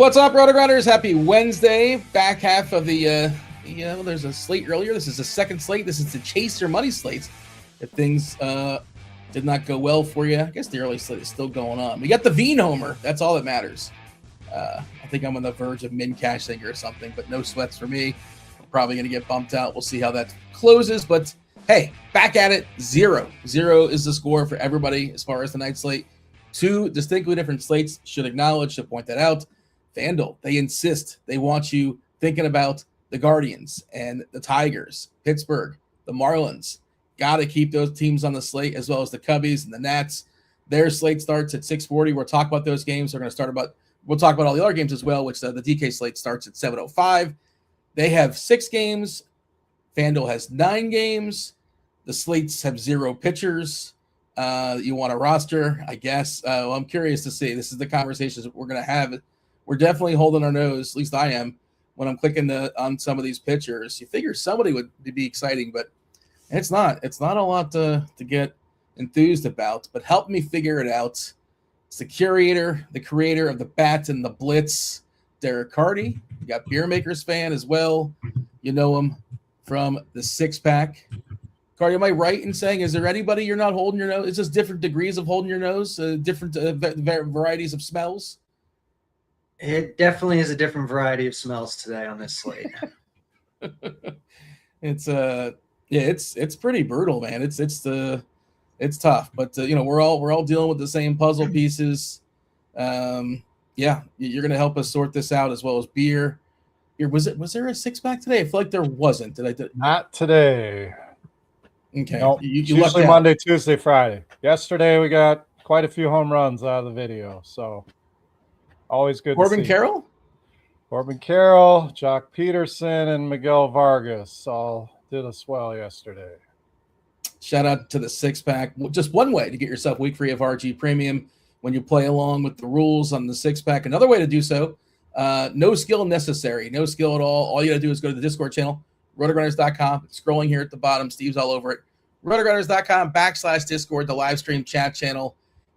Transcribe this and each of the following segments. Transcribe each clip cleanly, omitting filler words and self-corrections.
What's up, RotoGrinders? Happy Wednesday. Back half of the, there's a slate earlier. This is the second slate. This is the Chase Your Money slate. If things did not go well for you, I guess the early slate is still going on. We got the Veen Homer. That's all that matters. I think I'm on the verge of min cashing or something, but no sweats for me. I'm probably going to get bumped out. We'll see how that closes, but hey, back at it. 0 is the score for everybody as far as the night slate. Two distinctly different slates. Should point that out. FanDuel, they insist. They want you thinking about the Guardians and the Tigers, Pittsburgh, the Marlins. Got to keep those teams on the slate, as well as the Cubbies and the Nats. Their slate starts at 6:40. We'll talk about those games. We'll talk about all the other games as well, which the DK slate starts at 7:05. They have 6 games. FanDuel has 9 games. The slates have 0 pitchers. You want a roster, I guess. Well, I'm curious to see. This is the conversations that we're going to have. We're definitely holding our nose, at least I am, when I'm clicking on some of these pitchers. You figure somebody would be exciting, but it's not. It's not a lot to get enthused about, but help me figure it out. It's the creator of the Bat and the Blitz, Derek Hardy. You got Beer Makers fan as well. You know him from the Six Pack. Cardi, am I right in saying, is there anybody you're not holding your nose? It's just different degrees of holding your nose, different varieties of smells? It definitely is a different variety of smells today on this slate. It's pretty brutal, man. It's tough, but we're all dealing with the same puzzle pieces. You're gonna help us sort this out, as well as beer. Was there a 6-pack today? I feel like there wasn't. Not today. Okay. Nope. You usually Monday, Tuesday, Friday. Yesterday we got quite a few home runs out of the video, so always good. Corbin Carroll, Jock Peterson, and Miguel Vargas all did us well yesterday. Shout out to the 6-pack. Just one way to get yourself week free of RG Premium when you play along with the rules on the 6-pack. Another way to do so, no skill necessary, no skill at all. All you got to do is go to the Discord channel, RotoGrinders.com. Scrolling here at the bottom, Steve's all over it. RotoGrinders.com/Discord, the live stream chat channel.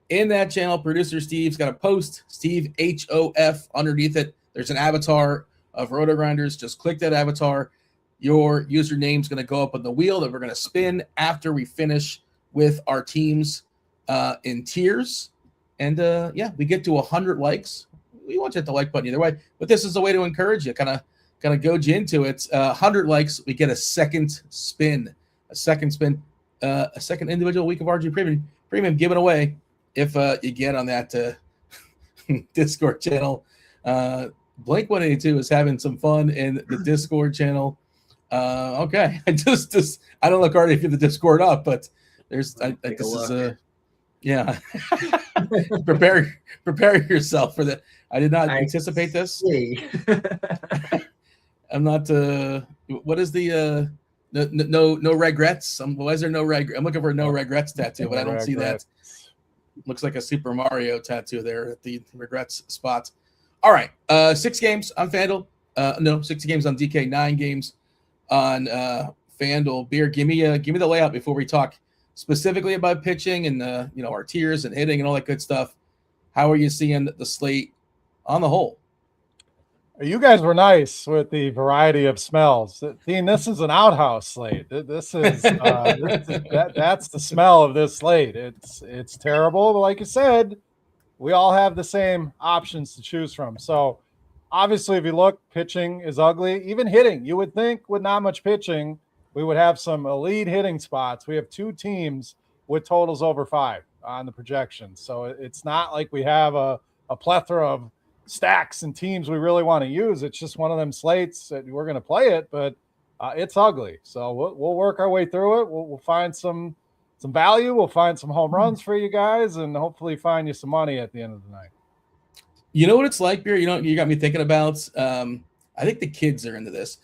In that channel, producer Steve's got a post, Steve HOF, underneath it. There's an avatar of RotoGrinders. Just click that avatar. Your username's going to go up on the wheel that we're going to spin after we finish with our teams in tiers. And we get to 100 likes. We want you to hit the like button either way, but this is a way to encourage you, kind of goad you into it. 100 likes, we get a second spin, a second individual week of RG Premium given away if you get on that Discord channel. Blink 182 is having some fun in the Discord channel. Okay, I don't look hard if you have the Discord up, but prepare yourself for that. I did not anticipate this. I'm not. What is the no regrets? Why is there no regret? I'm looking for a no regrets tattoo, but I don't see that. Looks like a Super Mario tattoo there at the regrets spot. All right, 6 games on FanDuel. 6 games on DK. 9 games on FanDuel. Beer, give me the layout before we talk specifically about pitching and our tiers and hitting and all that good stuff. How are you seeing the slate on the whole? You guys were nice with the variety of smells. Dean, this is an outhouse slate. This is that's the smell of this slate. It's terrible, but like you said, we all have the same options to choose from. So obviously, if you look, pitching is ugly. Even hitting, you would think with not much pitching, we would have some elite hitting spots. We have 2 teams with totals over 5 on the projections. So it's not like we have a plethora of stacks and teams we really want to use. It's just one of them slates that we're going to play it, but it's ugly. So we'll work our way through it. We'll find some value. We'll find some home runs for you guys and hopefully find you some money at the end of the night. You know what it's like, Beer? You got me thinking about, I think the kids are into this.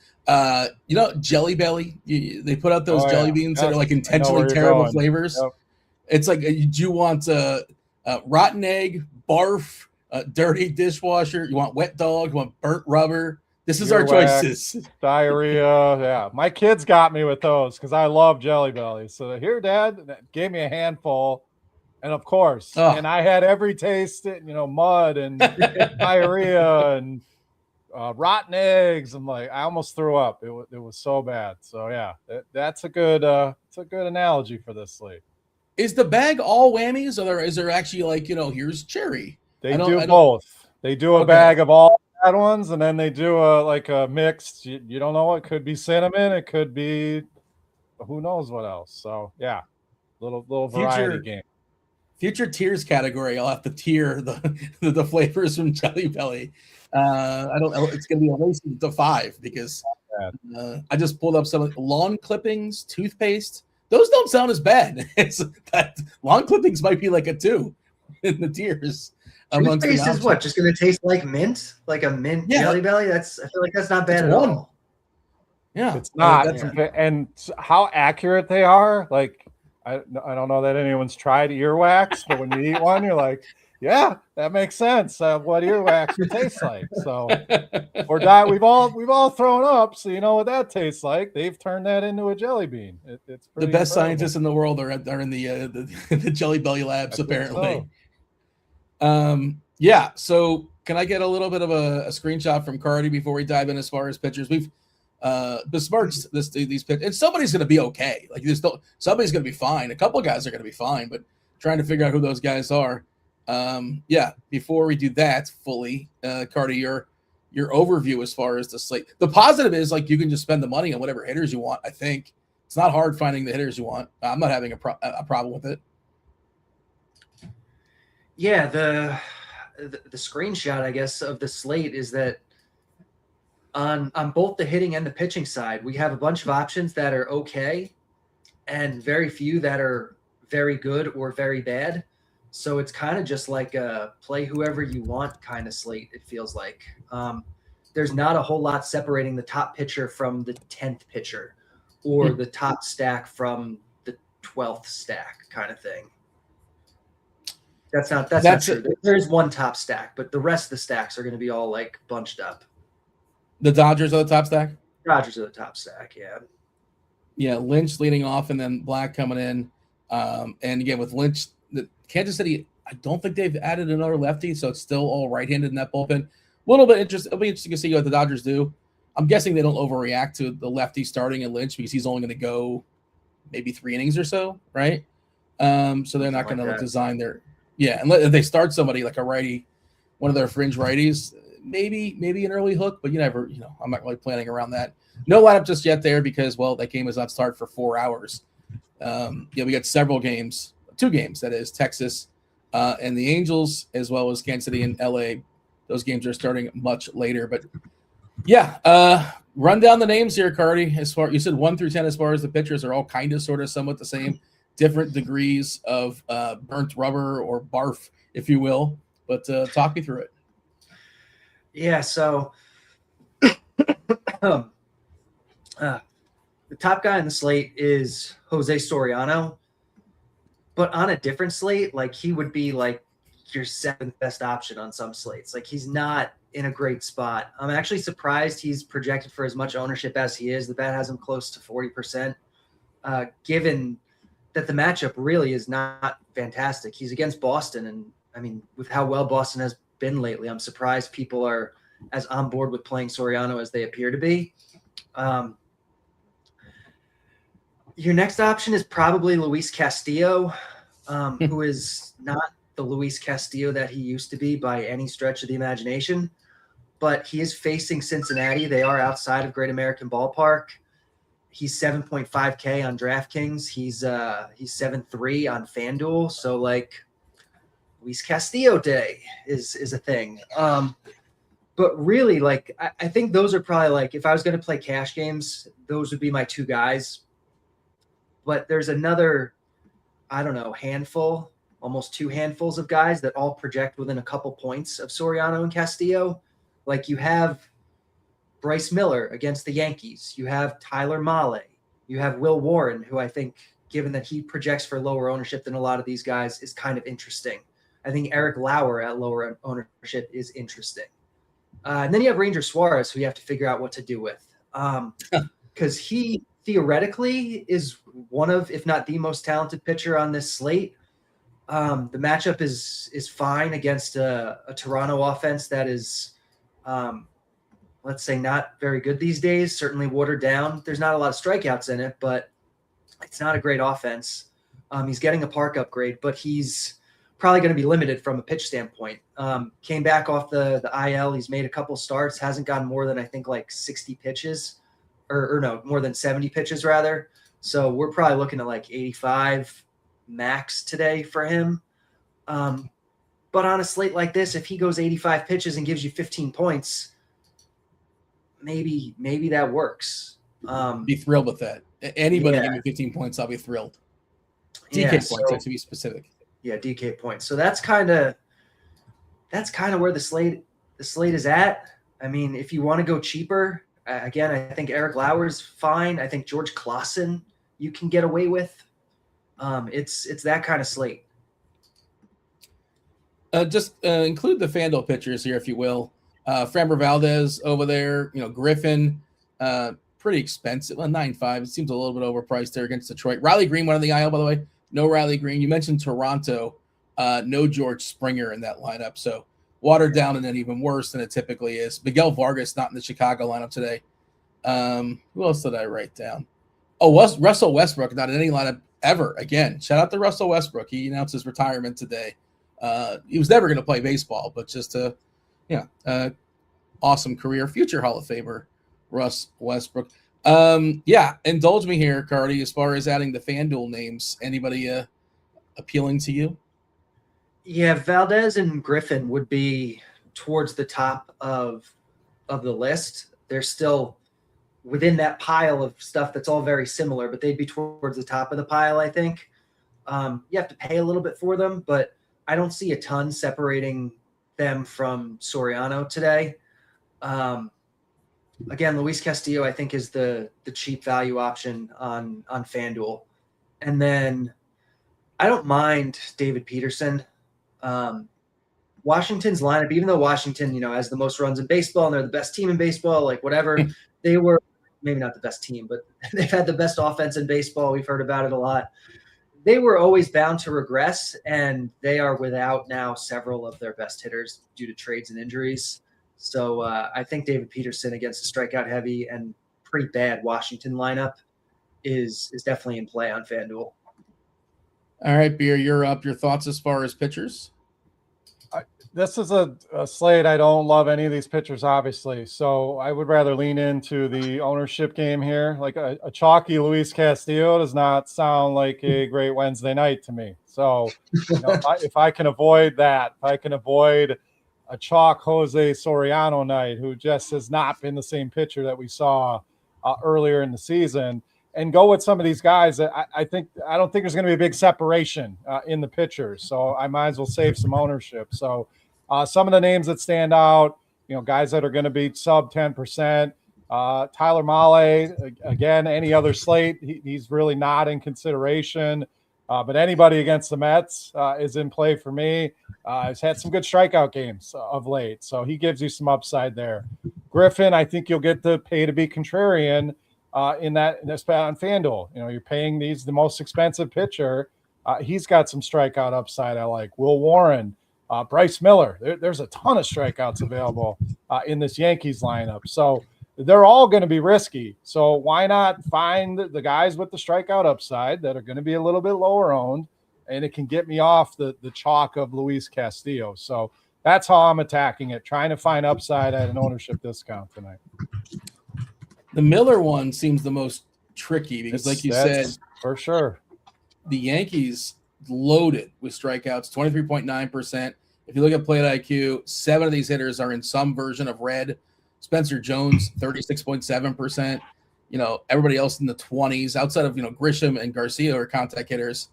Jelly Belly, they put out those jelly beans that are like intentionally terrible flavors. Yep. It's like, do you want rotten egg, barf, dirty dishwasher? You want wet dog? You want burnt rubber? This is our choices. Diarrhea. Yeah. My kids got me with those because I love Jelly Bellies. So here, Dad gave me a handful. And of course, and I had every taste, mud and diarrhea and rotten eggs. I'm like, I almost threw up. It was so bad. So yeah, that's a good analogy for this slate. Is the bag all whammies, or is there actually like, here's cherry? They do both. They do a bag of all bad ones, and then they do a mixed. You don't know what could be cinnamon. It could be who knows what else. So yeah, little variety game. Future tiers category. I'll have to tier the flavors from Jelly Belly. I don't know. It's going to be at least to 5 because I just pulled up some lawn clippings, toothpaste. Those don't sound as bad. Lawn clippings might be like a 2 in the tiers. Toothpaste is what? Just going to taste like mint, like a mint Jelly Belly. I feel like that's not bad at all. Yeah, it's not. And how accurate they are. Like I don't know that anyone's tried earwax, but when you eat one, you're like, yeah, that makes sense. What earwax would taste like. So we've all thrown up, so you know what that tastes like. They've turned that into a jelly bean. It's the best scientists in the world are in the Jelly Belly labs, apparently. So. Yeah. So can I get a little bit of a screenshot from Cardi before we dive in as far as pitchers? We've besmirched these pitchers, and somebody's going to be okay. Like somebody's going to be fine. A couple guys are going to be fine, but trying to figure out who those guys are. Before we do that fully, Cardi, your overview as far as the slate. The positive is like you can just spend the money on whatever hitters you want. I think it's not hard finding the hitters you want. I'm not having a problem with it. Yeah, the screenshot, I guess, of the slate is that on both the hitting and the pitching side, we have a bunch of options that are okay and very few that are very good or very bad. So it's kind of just like a play whoever you want kind of slate, it feels like. There's not a whole lot separating the top pitcher from the 10th pitcher or the top stack from the 12th stack kind of thing. That's not true. There's one top stack, but the rest of the stacks are going to be all like bunched up. The Dodgers are the top stack? Dodgers are the top stack, yeah. Yeah, Lynch leading off and then Black coming in. And again, with Lynch, Kansas City, I don't think they've added another lefty, so it's still all right-handed in that bullpen. A little bit interesting. It'll be interesting to see what the Dodgers do. I'm guessing they don't overreact to the lefty starting at Lynch because he's only going to go maybe 3 innings or so, right? So they're not going to design their – yeah, unless if they start somebody like a righty, one of their fringe righties, maybe an early hook, but I'm not really planning around that. No lineup just yet there because, well, that game is on start for 4 hours. We got several games, 2 games, that is, Texas and the Angels, as well as Kansas City and LA. Those games are starting much later. But, yeah, run down the names here, Cardi. You said 1 through 10 as far as the pitchers are all kind of sort of somewhat the same, different degrees of burnt rubber or barf, if you will. But talk me through it. Yeah, so the top guy on the slate is Jose Soriano. But on a different slate, like he would be like your 7th best option on some slates. Like he's not in a great spot. I'm actually surprised he's projected for as much ownership as he is. The bet has him close to 40%, given that the matchup really is not fantastic. He's against Boston. And I mean, with how well Boston has been lately, I'm surprised people are as on board with playing Soriano as they appear to be. Your next option is probably Luis Castillo, who is not the Luis Castillo that he used to be by any stretch of the imagination, but he is facing Cincinnati. They are outside of Great American Ballpark. He's 7.5K on DraftKings. He's 7.3 on FanDuel. So like Luis Castillo day is a thing. But really, like I think those are probably like, if I was going to play cash games, those would be my 2 guys. But there's another, I don't know, handful, almost 2 handfuls of guys that all project within a couple points of Soriano and Castillo. Like you have Bryce Miller against the Yankees. You have Tyler Mahle. You have Will Warren, who I think, given that he projects for lower ownership than a lot of these guys, is kind of interesting. I think Eric Lauer at lower ownership is interesting. And then you have Ranger Suarez, who you have to figure out what to do with. Because he theoretically is one of, if not the most talented pitcher on this slate. The matchup is fine against a Toronto offense that is, let's say, not very good these days, certainly watered down. There's not a lot of strikeouts in it, but it's not a great offense. He's getting a park upgrade, but he's probably going to be limited from a pitch standpoint. Came back off the IL. He's made a couple starts, hasn't gotten more than I think like 60 pitches or no, more than 70 pitches rather. So we're probably looking at like 85 max today for him. But on a slate like this, if he goes 85 pitches and gives you 15 points, maybe that works. Be thrilled with that. Anybody Yeah. give me 15 points, I'll be thrilled. Yeah, DK points, to be specific. Yeah, DK points. So that's kind of where the slate is at. I mean, if you want to go cheaper, again, I think Eric Lauer's fine. I think George Clausen you can get away with. It's that kind of slate. Just include the FanDuel pitchers here, if you will. Framber Valdez over there, Griffin, pretty expensive. Well, 9.5. It seems a little bit overpriced there against Detroit. Riley Green, one on the IL, by the way. No Riley Green. You mentioned Toronto. No George Springer in that lineup. So watered down and then even worse than it typically is. Miguel Vargas not in the Chicago lineup today. Who else did I write down? Oh, Russell Westbrook not in any lineup ever. Again, shout out to Russell Westbrook. He announced his retirement today. He was never going to play baseball, but just awesome career, future Hall of Famer, Russ Westbrook. Indulge me here, Cardi, as far as adding the FanDuel names. Anybody appealing to you? Yeah, Valdez and Griffin would be towards the top of the list. They're still within that pile of stuff that's all very similar, but they'd be towards the top of the pile, I think. You have to pay a little bit for them, but I don't see a ton separating them from Soriano today. Again, Luis Castillo, I think, is the cheap value option on FanDuel. And then I don't mind David Peterson. Washington's lineup, even though Washington, has the most runs in baseball and they're the best team in baseball, like whatever, they were maybe not the best team, but they've had the best offense in baseball. We've heard about it a lot. They were always bound to regress, and they are without now several of their best hitters due to trades and injuries. So I think David Peterson against a strikeout heavy and pretty bad Washington lineup is definitely in play on FanDuel. All right, Beer, you're up. Your thoughts as far as pitchers? This is a slate. I don't love any of these pitchers, obviously. So I would rather lean into the ownership game here. Like a chalky Luis Castillo does not sound like a great Wednesday night to me. So if I can avoid that, if I can avoid a chalk Jose Soriano night, who just has not been the same pitcher that we saw earlier in the season, and go with some of these guys that I don't think there's going to be a big separation in the pitchers. So I might as well save some ownership. So some of the names that stand out, guys that are going to be sub 10%. Tyler Mahle, again, any other slate, he's really not in consideration. But anybody against the Mets is in play for me. He's had some good strikeout games of late, so he gives you some upside there. Griffin, I think you'll get to pay to be contrarian in this bet on FanDuel. You're paying the most expensive pitcher. He's got some strikeout upside I like. Will Warren, Bryce Miller. There's a ton of strikeouts available in this Yankees lineup. So they're all going to be risky. So why not find the guys with the strikeout upside that are going to be a little bit lower owned, and it can get me off the chalk of Luis Castillo. So that's how I'm attacking it, trying to find upside at an ownership discount tonight. The Miller one seems the most tricky because, like you said, for sure, the Yankees loaded with strikeouts, 23.9%. If you look at plate IQ, 7 of these hitters are in some version of red. Spencer Jones, 36.7%. Everybody else in the 20s, outside of Grisham and Garcia are contact hitters.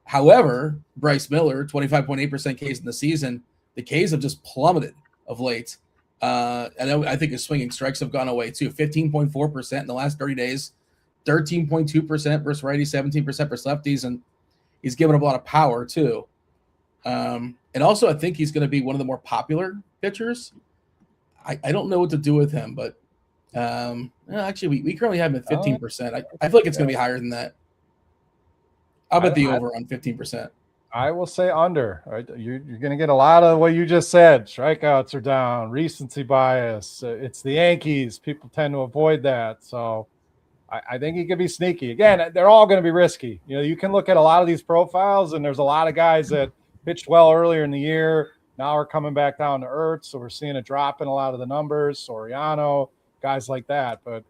However, Bryce Miller, 25.8% Ks in the season. The Ks have just plummeted of late. And I think his swinging strikes have gone away too. 15.4% in the last 30 days, 13.2% versus righties, 17% versus lefties, and he's given up a lot of power too. And also, I think he's going to be one of the more popular pitchers. I don't know what to do with him, but actually, we currently have him at 15%. I feel like it's going to be higher than that. I'll bet the over on 15%. I will say under. Right? You're going to get a lot of what you just said. Strikeouts are down, recency bias. It's the Yankees. People tend to avoid that. So I think he could be sneaky. Again, they're all going to be risky. You can look at a lot of these profiles, and there's a lot of guys that pitched well earlier in the year. Now are coming back down to earth. So we're seeing a drop in a lot of the numbers. Soriano, guys like that. But,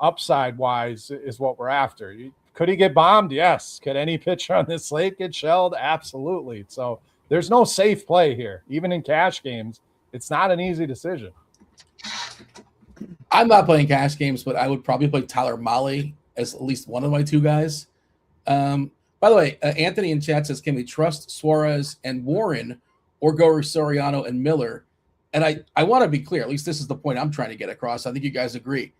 upside-wise is what we're after. Could he get bombed? Yes. Could any pitcher on this slate get shelled? Absolutely. So there's no safe play here. Even in cash games, it's not an easy decision. I'm not playing cash games, but I would probably play Tyler Mahle as at least one of my two guys. By the way, Anthony in chat says, can we trust Suarez and Warren or go with Soriano and Miller? And I want to be clear, at least this is the point I'm trying to get across. I think you guys agree.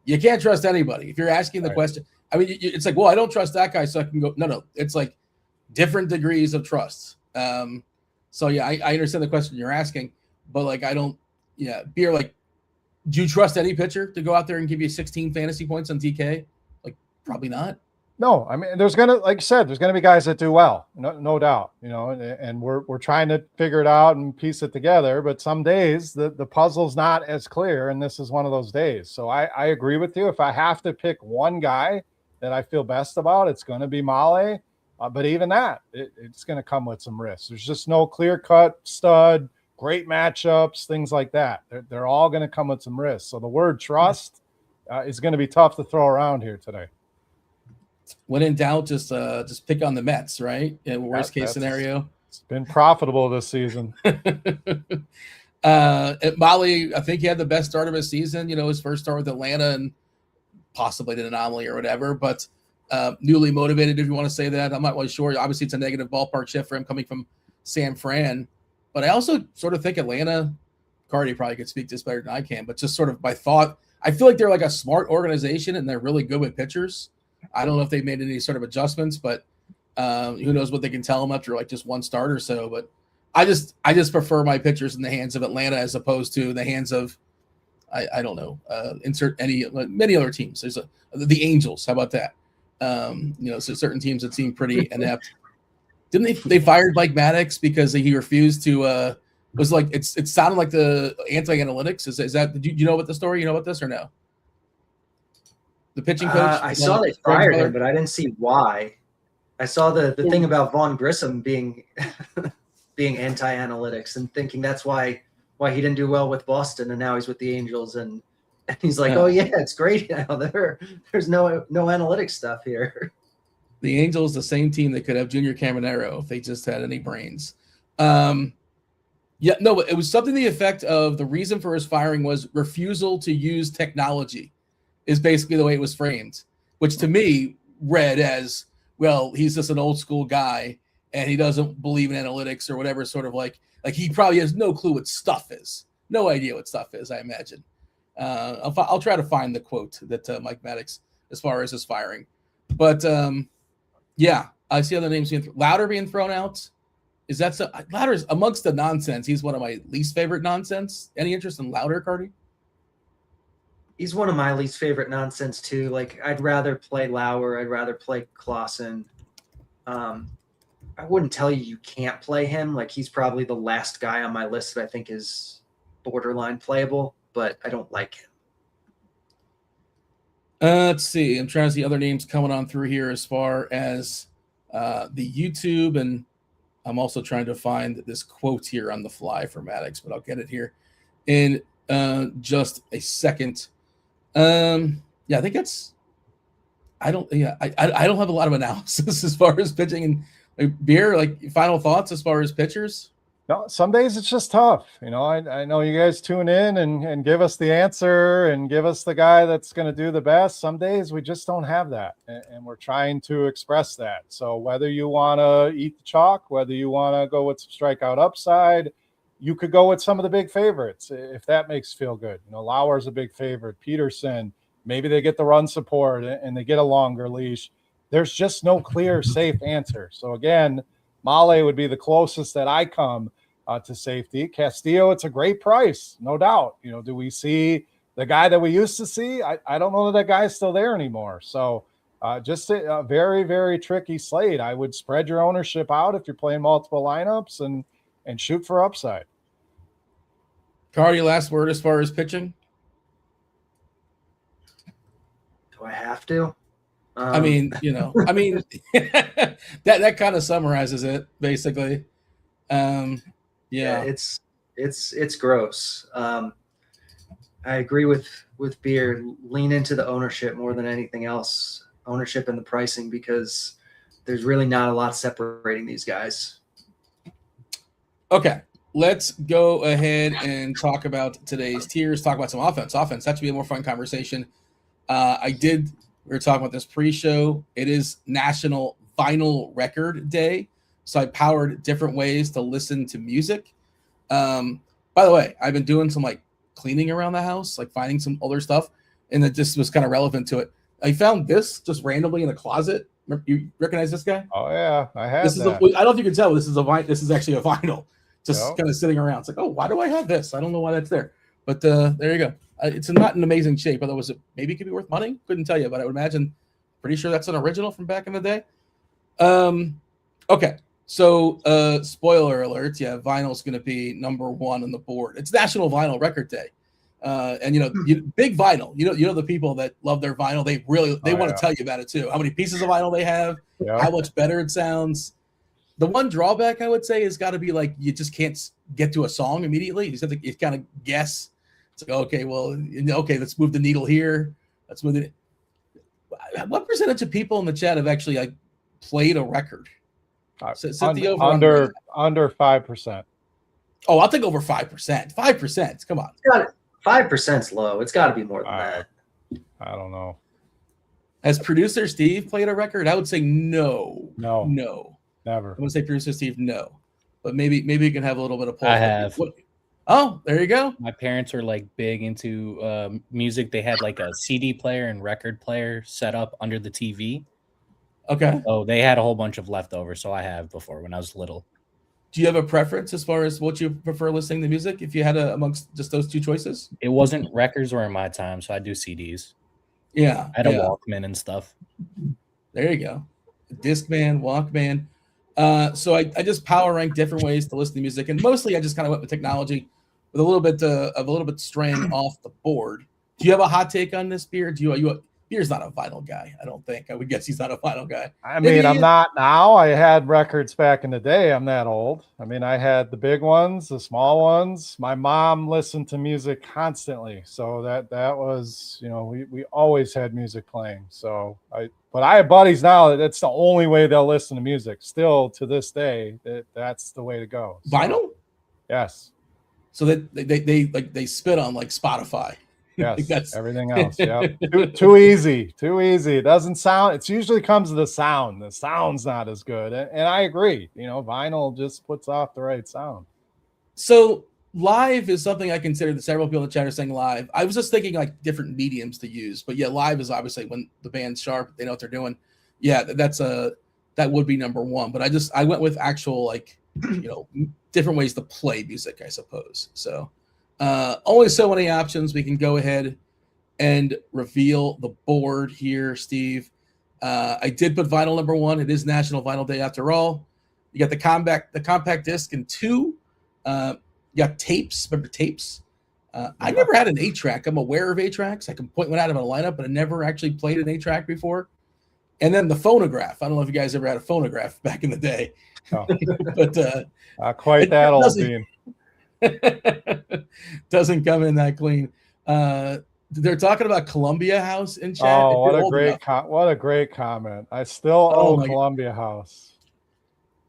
You can't trust anybody. If you're asking the question, I mean, it's like, well, I don't trust that guy, so I can go. No. It's like different degrees of trust. So, yeah, I understand the question you're asking, but, like, I don't – Beer, like, do you trust any pitcher to go out there and give you 16 fantasy points on TK? Like, probably not. No, I mean, there's going to, like you said, there's going to be guys that do well, no doubt, and we're trying to figure it out and piece it together. But some days the puzzle's not as clear, and this is one of those days. So I agree with you. If I have to pick one guy that I feel best about, it's going to be Mahle. But even that, it's going to come with some risks. There's just no clear-cut stud, great matchups, things like that. They're all going to come with some risks. So the word trust is going to be tough to throw around here today. When in doubt, just pick on the Mets, right? In worst case scenario. It's been profitable this season. Mahle, I think he had the best start of his season. His first start with Atlanta and possibly an anomaly or whatever. But newly motivated, if you want to say that. I'm not really sure. Obviously, it's a negative ballpark shift for him coming from San Fran. But I also sort of think Atlanta, Cardi probably could speak this better than I can, but just sort of by thought, I feel like they're like a smart organization and they're really good with pitchers. I don't know if they've made any sort of adjustments, but who knows what they can tell them after like just one start or so. But I just prefer my pitchers in the hands of Atlanta as opposed to the hands of I don't know, insert many other teams. There's the Angels. How about that? So certain teams that seem pretty inept. Didn't they fired Mike Maddox because he refused to was like it sounded like the anti-analytics. Is that do you know about the story? You know about this or no? The pitching coach? I saw they fired him, but I didn't see why. I saw the thing about Vaughn Grissom being being anti-analytics and thinking that's why he didn't do well with Boston and now he's with the Angels and he's like, oh yeah, it's great now. There's no analytics stuff here. The Angels, the same team that could have Junior Caminero if they just had any brains. But it was something to the effect of the reason for his firing was refusal to use technology is basically the way it was framed, which to me read as, well, he's just an old school guy and he doesn't believe in analytics or whatever, sort of like he probably has no clue what stuff is. No idea what stuff is, I imagine. I'll try to find the quote that Mike Maddox as far as his firing. But I see other names Louder being thrown out. Is that so? Louder's amongst the nonsense. He's one of my least favorite nonsense. Any interest in Louder, Cardi? He's one of my least favorite nonsense too. Like I'd rather play Lauer. I'd rather play Clausen. I wouldn't tell you can't play him. Like he's probably the last guy on my list that I think is borderline playable, but I don't like him. Let's see. I'm trying to see other names coming on through here as far as the YouTube, and I'm also trying to find this quote here on the fly for Maddox, but I'll get it here in just a second. I think that's. I don't have a lot of analysis as far as pitching and Beer. Like final thoughts as far as pitchers. No, some days it's just tough. I know you guys tune in and give us the answer and give us the guy that's going to do the best. Some days we just don't have that, and we're trying to express that. So whether you want to eat the chalk, whether you want to go with some strikeout upside, you could go with some of the big favorites if that makes you feel good. Lauer's a big favorite. Peterson, maybe they get the run support and they get a longer leash. There's just no clear, safe answer. So again, Mahle would be the closest that I come to safety. Castillo, it's a great price, no doubt. Do we see the guy that we used to see? I don't know that guy's still there anymore. So Just a very, very tricky slate. I would spread your ownership out if you're playing multiple lineups and shoot for upside. Carl, your last word as far as pitching? Do I have to? I mean, that kind of summarizes it basically. Yeah, it's gross. I agree with Beer. Lean into the ownership more than anything else. Ownership and the pricing, because there's really not a lot separating these guys. Okay, let's go ahead and talk about today's tiers. Talk about some offense. Offense, that should be a more fun conversation. We were talking about this pre-show. It is National Vinyl Record Day, so I powered different ways to listen to music. By the way, I've been doing some like cleaning around the house, like finding some older stuff, and it just was kind of relevant to it. I found this just randomly in a closet. You recognize this guy? Oh yeah, I have. This that. I don't know if you can tell. This is actually a vinyl, just kind of sitting around. It's like, oh, why do I have this? I don't know why that's there, but there you go. It's not in amazing shape. Otherwise, maybe it could be worth money. Couldn't tell you, but I would imagine. Pretty sure that's an original from back in the day. Okay, so spoiler alert. Yeah, vinyl's going to be number one on the board. It's National Vinyl Record Day. And big vinyl, the people that love their vinyl, they want to tell you about it too. How many pieces of vinyl they have, how much better it sounds. The one drawback I would say is got to be like, you just can't get to a song immediately. You just have to kind of guess. It's like, okay, let's move the needle here. Let's move it. What percentage of people in the chat have actually like played a record? Under 5%. Oh, I'll take over 5%. 5%. Come on. 5%'s low. It's got to be more than that. I don't know. Has producer Steve played a record? I would say no. Never. I'm gonna say producer Steve, no. But maybe you can have a little bit of pull. I have. Oh, there you go. My parents are like big into music. They had like a CD player and record player set up under the TV. Okay. Oh, they had a whole bunch of leftovers. So I have before when I was little. Do you have a preference as far as what you prefer listening to music? If you had amongst just those two choices, it wasn't records or in my time, so I do CDs. Yeah, I had a Walkman and stuff. There you go, Discman, Walkman. So I just power rank different ways to listen to music, and mostly I just kind of went with technology, with a little bit straying off the board. Do you have a hot take on this, Beer? Beer's not a vinyl guy, I don't think. I would guess he's not a vinyl guy. I mean, I'm not now. I had records back in the day. I'm that old. I mean, I had the big ones, the small ones. My mom listened to music constantly. So that was, we always had music playing. So but I have buddies now that's the only way they'll listen to music. Still to this day, that's the way to go. So, vinyl? Yes. So that they spit on like Spotify. Yes, everything else. Yeah, too easy. It doesn't sound. It usually comes to the sound. The sound's not as good, and I agree. Vinyl just puts off the right sound. So live is something I consider. That several people in the chat are saying live. I was just thinking like different mediums to use, but yeah, live is obviously when the band's sharp, they know what they're doing. Yeah, that would be number one. But I went with actual like different ways to play music, I suppose. So. Only so many options. We can go ahead and reveal the board here, Steve. I did put vinyl number one. It is National Vinyl Day after all. You got the compact disc and two. You got tapes. Remember tapes? I never had an 8-track. I'm aware of 8-tracks. I can point one out of a lineup, but I never actually played an 8-track before. And then the phonograph. I don't know if you guys ever had a phonograph back in the day. No. But not quite that old, Dean. Doesn't come in that clean. They're talking about Columbia House in chat. Oh, what a great comment. I still own Columbia House.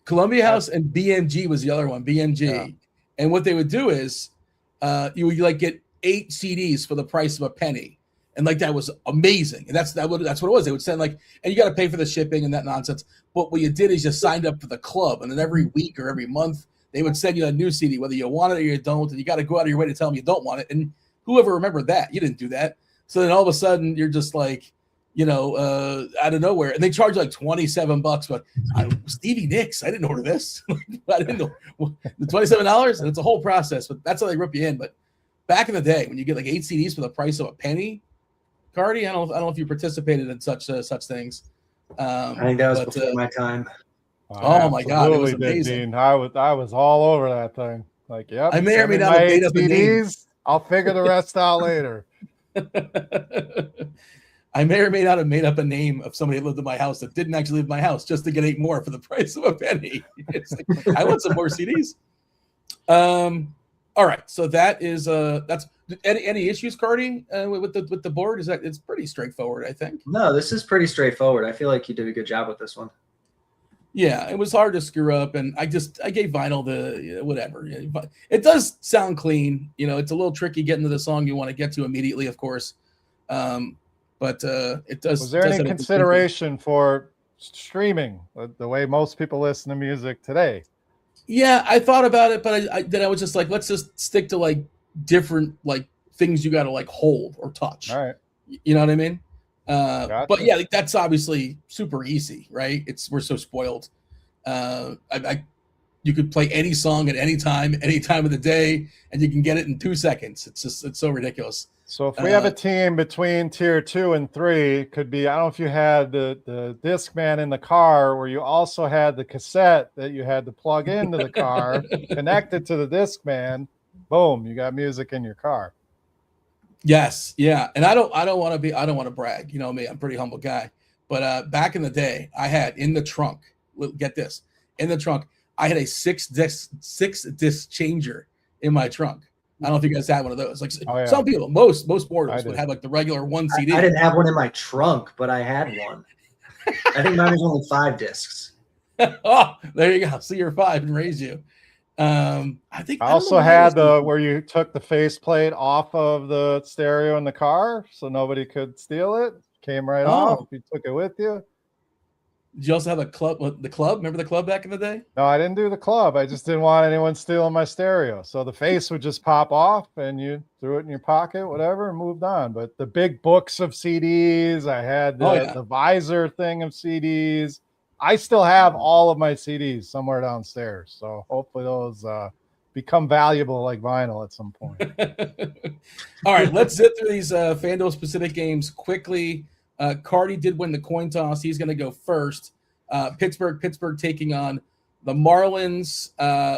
Columbia House and BMG was the other one, BMG. Yeah. And what they would do is you would like get 8 CDs for the price of a penny. And like that was amazing. And that's what it was. They would send and you got to pay for the shipping and that nonsense. But what you did is you signed up for the club, and then every week or every month they would send you a new CD, whether you want it or you don't, and you got to go out of your way to tell them you don't want it. And whoever remembered that? You didn't do that. So then all of a sudden you're just like, out of nowhere. And they charge like $27, but Stevie Nicks, I didn't order this. I didn't know the $27, and it's a whole process, but that's how they rip you in. But back in the day, when you get like 8 CDs for the price of a penny, Cardi? I don't know if you participated in such things. I think that was before my time. Oh my God, it was amazing. Dean. I was all over that thing. Like, yep. I may or may not have made up a name. I'll figure the rest out later. I may or may not have made up a name of somebody that lived in my house that didn't actually live in my house just to get 8 more for the price of a penny. Like, I want some more CDs. All right, so that is that's any issues, Cardi, with the board? It's pretty straightforward, I think. No, this is pretty straightforward. I feel like you did a good job with this one. Yeah, it was hard to screw up, and I gave Vinyl the whatever. It does sound clean. It's a little tricky getting to the song you want to get to immediately, of course. But it does. Was there any consideration for streaming the way most people listen to music today? Yeah, I thought about it, but then I was just like, let's just stick to like different like things you got to like hold or touch. All right. You know what I mean? Gotcha. But yeah, like, that's obviously super easy, right? We're so spoiled. You could play any song at any time of the day, and you can get it in 2 seconds. It's so ridiculous. So if we have a team between tier 2 and 3, could be, I don't know if you had the Discman in the car where you also had the cassette that you had to plug into the car, connected to the Discman. Boom, you got music in your car. Yes, yeah. And I don't want to brag. You know me, I'm a pretty humble guy. But back in the day, I had in the trunk, get this, in the trunk, I had a 6-disc changer in my trunk. I don't know if you guys had one of those. Like some people, most boarders would have like the regular 1 CD. I didn't have one in my trunk, but I had one. I think mine was only 5 discs. Oh, there you go. See, you're 5 and raised you. I also had where you took the faceplate off of the stereo in the car so nobody could steal it. Came right off. You took it with you. Did you also have a club? The club? Remember the club back in the day? No, I didn't do the club. I just didn't want anyone stealing my stereo. So the face would just pop off and you threw it in your pocket, whatever, and moved on. But the big books of CDs, I had the visor thing of CDs. I still have all of my CDs somewhere downstairs. So hopefully those become valuable like vinyl at some point. All right, let's zip through these FanDuel specific games quickly. Cardi did win the coin toss. He's going to go first. Pittsburgh taking on the Marlins.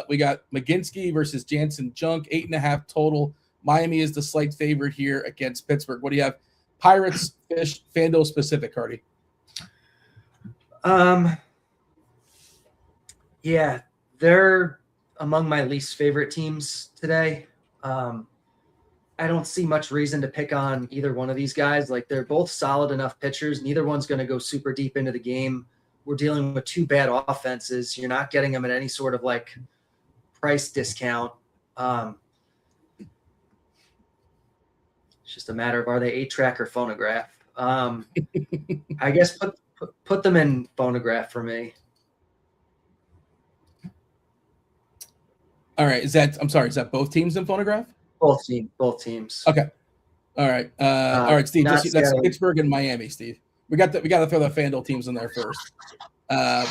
We got McGinsky versus Jansen Junk, 8.5 total. Miami is the slight favorite here against Pittsburgh. What do you have? Pirates, Fish, FanDuel specific, Cardi. Yeah, they're among my least favorite teams today. I don't see much reason to pick on either one of these guys. Like, they're both solid enough pitchers. Neither one's going to go super deep into the game. We're dealing with 2 bad offenses. You're not getting them at any sort of like price discount. It's just a matter of, are they 8-track or phonograph? I guess put them in phonograph for me. All right. Is that both teams in phonograph? Both teams. Okay. All right. All right, Steve. That's Pittsburgh and Miami, Steve. We got to throw the FanDuel teams in there first.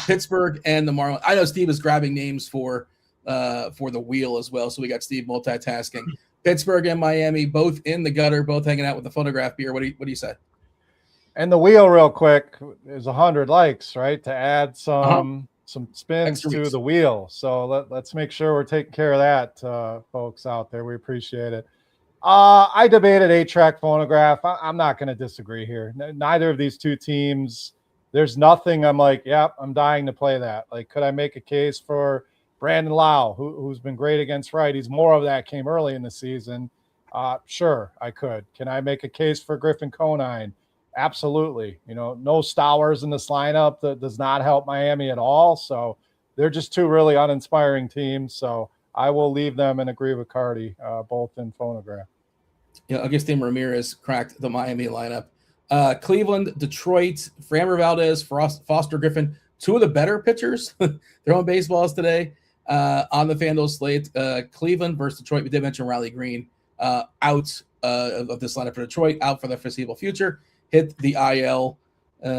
Pittsburgh and the Marlins. I know Steve is grabbing names for the wheel as well, so we got Steve multitasking. Pittsburgh and Miami, both in the gutter, both hanging out with the phonograph beer. What do you say? And the wheel, real quick, is 100 likes, right? To add some spins to the wheel. So let's make sure we're taking care of that, folks out there. We appreciate it. I debated 8-track phonograph. I'm not going to disagree here. Neither of these two teams, there's nothing I'm like, yep, I'm dying to play that. Like, could I make a case for Brandon Lau, who's been great against righties? More of that came early in the season. Sure, I could. Can I make a case for Griffin Conine? Absolutely. No Stowers in this lineup that does not help Miami at all. So they're just 2 really uninspiring teams. So I will leave them and agree with Cardi, both in phonograph. Yeah, Agustin Ramirez cracked the Miami lineup. Cleveland, Detroit, Framber Valdez, Foster Griffin, 2 of the better pitchers throwing baseballs today on the FanDuel slate. Cleveland versus Detroit. We did mention Riley Green out of this lineup for Detroit, out for the foreseeable future. Hit the IL,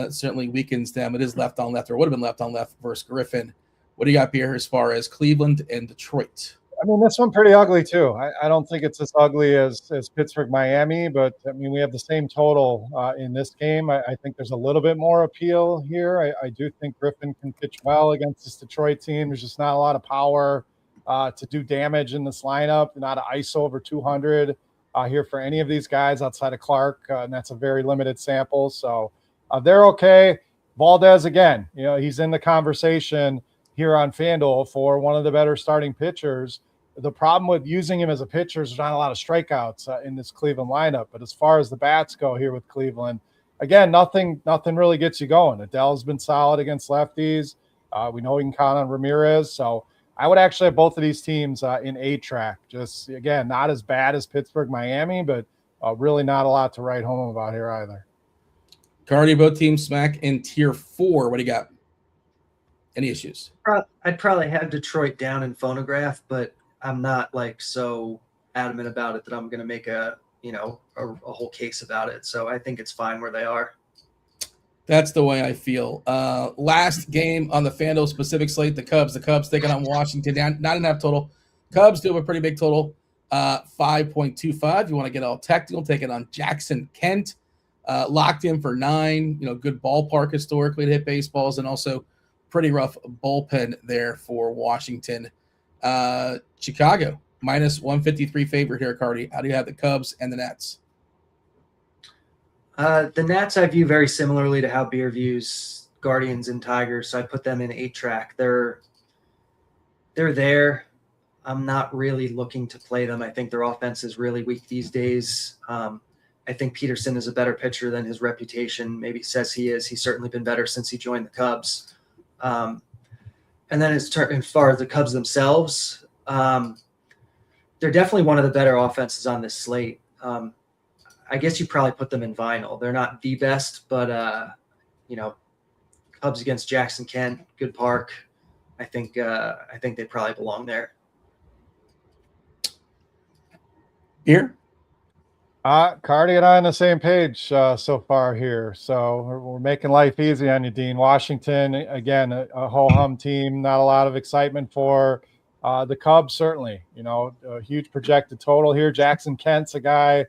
certainly weakens them. It is left on left, or would have been left on left versus Griffin. What do you got here as far as Cleveland and Detroit? I mean, this one pretty ugly too. I don't think it's as ugly as Pittsburgh, Miami, but I mean, we have the same total in this game. I think there's a little bit more appeal here. I do think Griffin can pitch well against this Detroit team. There's just not a lot of power to do damage in this lineup. Not an ISO over 200 here for any of these guys outside of Clark, and that's a very limited sample. So they're okay. Valdez again, he's in the conversation here on FanDuel for one of the better starting pitchers. The problem with using him as a pitcher is there's not a lot of strikeouts in this Cleveland lineup. But as far as the bats go here with Cleveland, again, nothing really gets you going. Adele's been solid against lefties. We know we can count on Ramirez. So I would actually have both of these teams in A-track. Just, again, not as bad as Pittsburgh, Miami, but really not a lot to write home about here either. Cardi, both teams smack in tier 4. What do you got? Any issues? I'd probably have Detroit down in Phonograph, but I'm not like so adamant about it that I'm going to make a whole case about it. So I think it's fine where they are. That's the way I feel. Last game on the FanDuel specific slate, the Cubs taking on Washington, down 9.5 total. Cubs do have a pretty big total, 5.25. You want to get all technical, take it on Jackson Kent, locked in for 9. Good ballpark historically to hit baseballs, and also pretty rough bullpen there for Washington. Chicago, minus 153 favorite here, Cardi. How do you have the Cubs and the Nats? The Nats I view very similarly to how Beer views Guardians and Tigers, so I put them in 8-track. They're there. I'm not really looking to play them. I think their offense is really weak these days. I think Peterson is a better pitcher than his reputation maybe says he is. He's certainly been better since he joined the Cubs. And then as far as the Cubs themselves, they're definitely one of the better offenses on this slate. I guess you probably put them in vinyl. They're not the best, but Cubs against Jackson Kent, good park. I think they probably belong there. Here? Cardi and I on the same page so far here. So we're making life easy on you, Dean. Washington, again, a ho-hum team, not a lot of excitement for. The Cubs, certainly, a huge projected total here. Jackson Kent's a guy,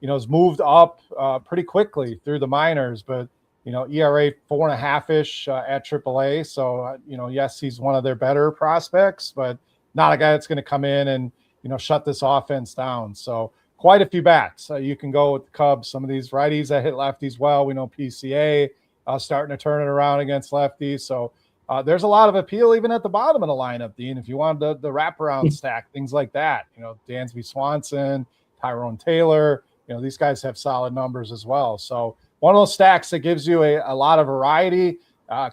has moved up pretty quickly through the minors, but, ERA 4.5-ish at AAA. So, yes, he's one of their better prospects, but not a guy that's going to come in and, shut this offense down. So quite a few bats. You can go with the Cubs. Some of these righties that hit lefties well. We know PCA starting to turn it around against lefties. So there's a lot of appeal even at the bottom of the lineup, Dean. If you wanted the wraparound stack, things like that, Dansby Swanson, Tyrone Taylor, these guys have solid numbers as well. So one of those stacks that gives you a lot of variety,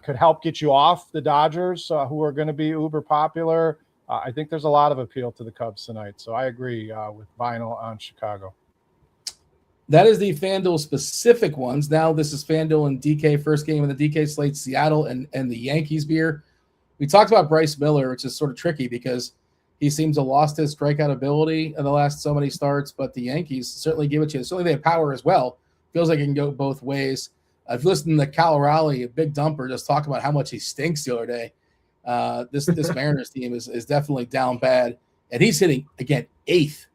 could help get you off the Dodgers, who are going to be uber popular. I think there's a lot of appeal to the Cubs tonight. So I agree with vinyl on Chicago. That is the FanDuel specific ones. Now this is FanDuel and DK, first game of the DK slate, Seattle and the Yankees beer. We talked about Bryce Miller, which is sort of tricky because he seems to have lost his strikeout ability in the last so many starts, but the Yankees certainly give it to you. Certainly they have power as well. Feels like it can go both ways. I've listened to Cal Raleigh, a big dumper, just talk about how much he stinks the other day. This Mariners team is definitely down bad, and he's hitting again eighth.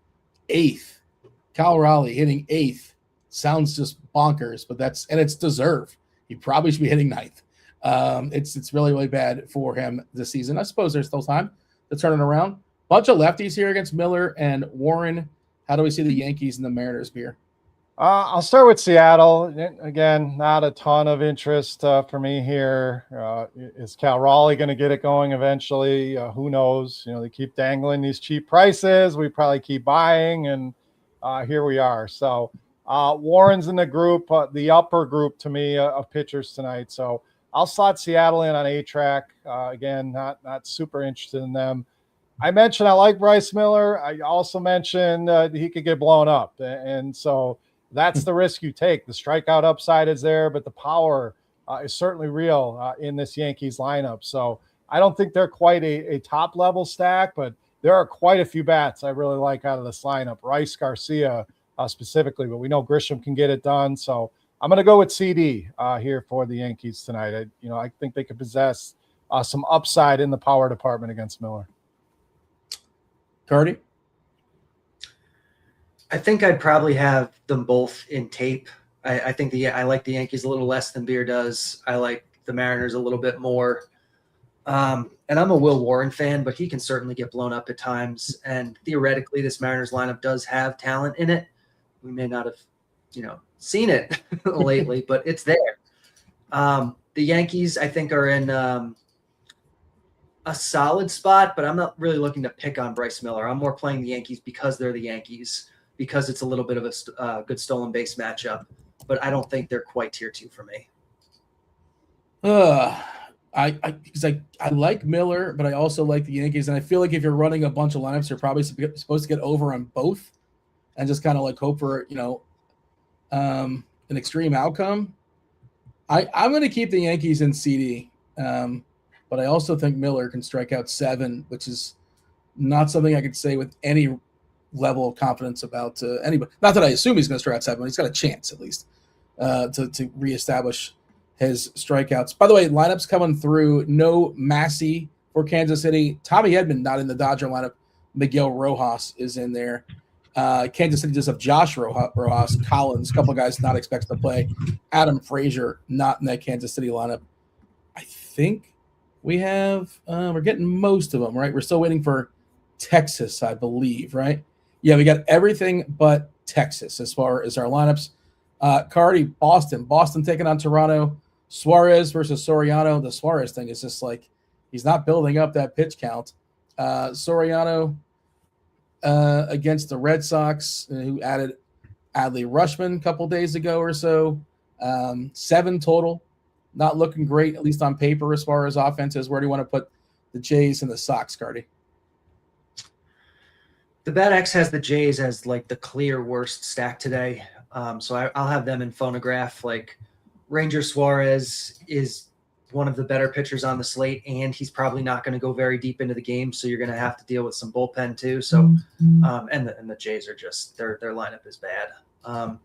Cal Raleigh hitting 8th sounds just bonkers, but it's deserved. He probably should be hitting 9th. It's really, really bad for him this season. I suppose there's still time to turn it around. Bunch of lefties here against Miller and Warren. How do we see the Yankees and the Mariners here? I'll start with Seattle. Again, not a ton of interest for me here. Is Cal Raleigh going to get it going eventually? Who knows? They keep dangling these cheap prices. We probably keep buying, and here we are. So Warren's in the group, the upper group to me of pitchers tonight. So I'll slot Seattle in on A-Track. Again, not super interested in them. I mentioned I like Bryce Miller. I also mentioned he could get blown up. And so that's the risk you take. The strikeout upside is there, but the power is certainly real in this Yankees lineup. So I don't think they're quite a top-level stack, but there are quite a few bats I really like out of this lineup. Rice, Garcia specifically, but we know Grisham can get it done. So I'm going to go with CD here for the Yankees tonight. I think they could possess some upside in the power department against Miller. Cardi? I think I'd probably have them both in tape. I think I like the Yankees a little less than Beer does. I like the Mariners a little bit more. And I'm a Will Warren fan, but he can certainly get blown up at times. And theoretically, this Mariners lineup does have talent in it. We may not have, seen it lately, but it's there. The Yankees, I think, are in a solid spot, but I'm not really looking to pick on Bryce Miller. I'm more playing the Yankees because they're the Yankees, because it's a little bit of a good stolen base matchup. But I don't think they're quite tier 2 for me. Because I like Miller, but I also like the Yankees, and I feel like if you're running a bunch of lineups, you're probably supposed to get over on both, and just kind of like hope for an extreme outcome. I'm going to keep the Yankees in CD, but I also think Miller can strike out 7, which is not something I could say with any level of confidence about anybody. Not that I assume he's going to strike out 7, but he's got a chance at least to reestablish his strikeouts. By the way, lineups coming through. No Massey for Kansas City. Tommy Edman not in the Dodger lineup. Miguel Rojas is in there. Kansas City just have Josh Rojas, Collins, a couple of guys not expected to play. Adam Frazier not in that Kansas City lineup. I think we have we're getting most of them, right? We're still waiting for Texas, I believe, right? Yeah, we got everything but Texas as far as our lineups. Cardi, Boston taking on Toronto. Suarez versus Soriano. The Suarez thing is just like he's not building up that pitch count. Soriano against the Red Sox, who added Adley Rutschman a couple days ago or so. 7 total. Not looking great, at least on paper, as far as offenses. Where do you want to put the Jays and the Sox, Cardi? The Bet X has the Jays as like the clear worst stack today. So I'll have them in phonograph. Like Ranger Suarez is one of the better pitchers on the slate, and he's probably not going to go very deep into the game. So you're going to have to deal with some bullpen too. So, and the Jays are just, their lineup is bad.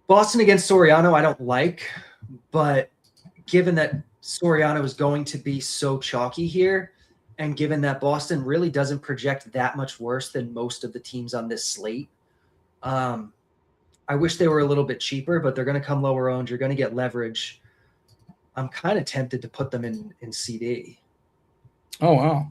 Boston against Soriano, I don't like, but given that Soriano is going to be so chalky here, and given that Boston really doesn't project that much worse than most of the teams on this slate, I wish they were a little bit cheaper, but they're going to come lower owned. You're going to get leverage. I'm kind of tempted to put them in CD. Oh, wow.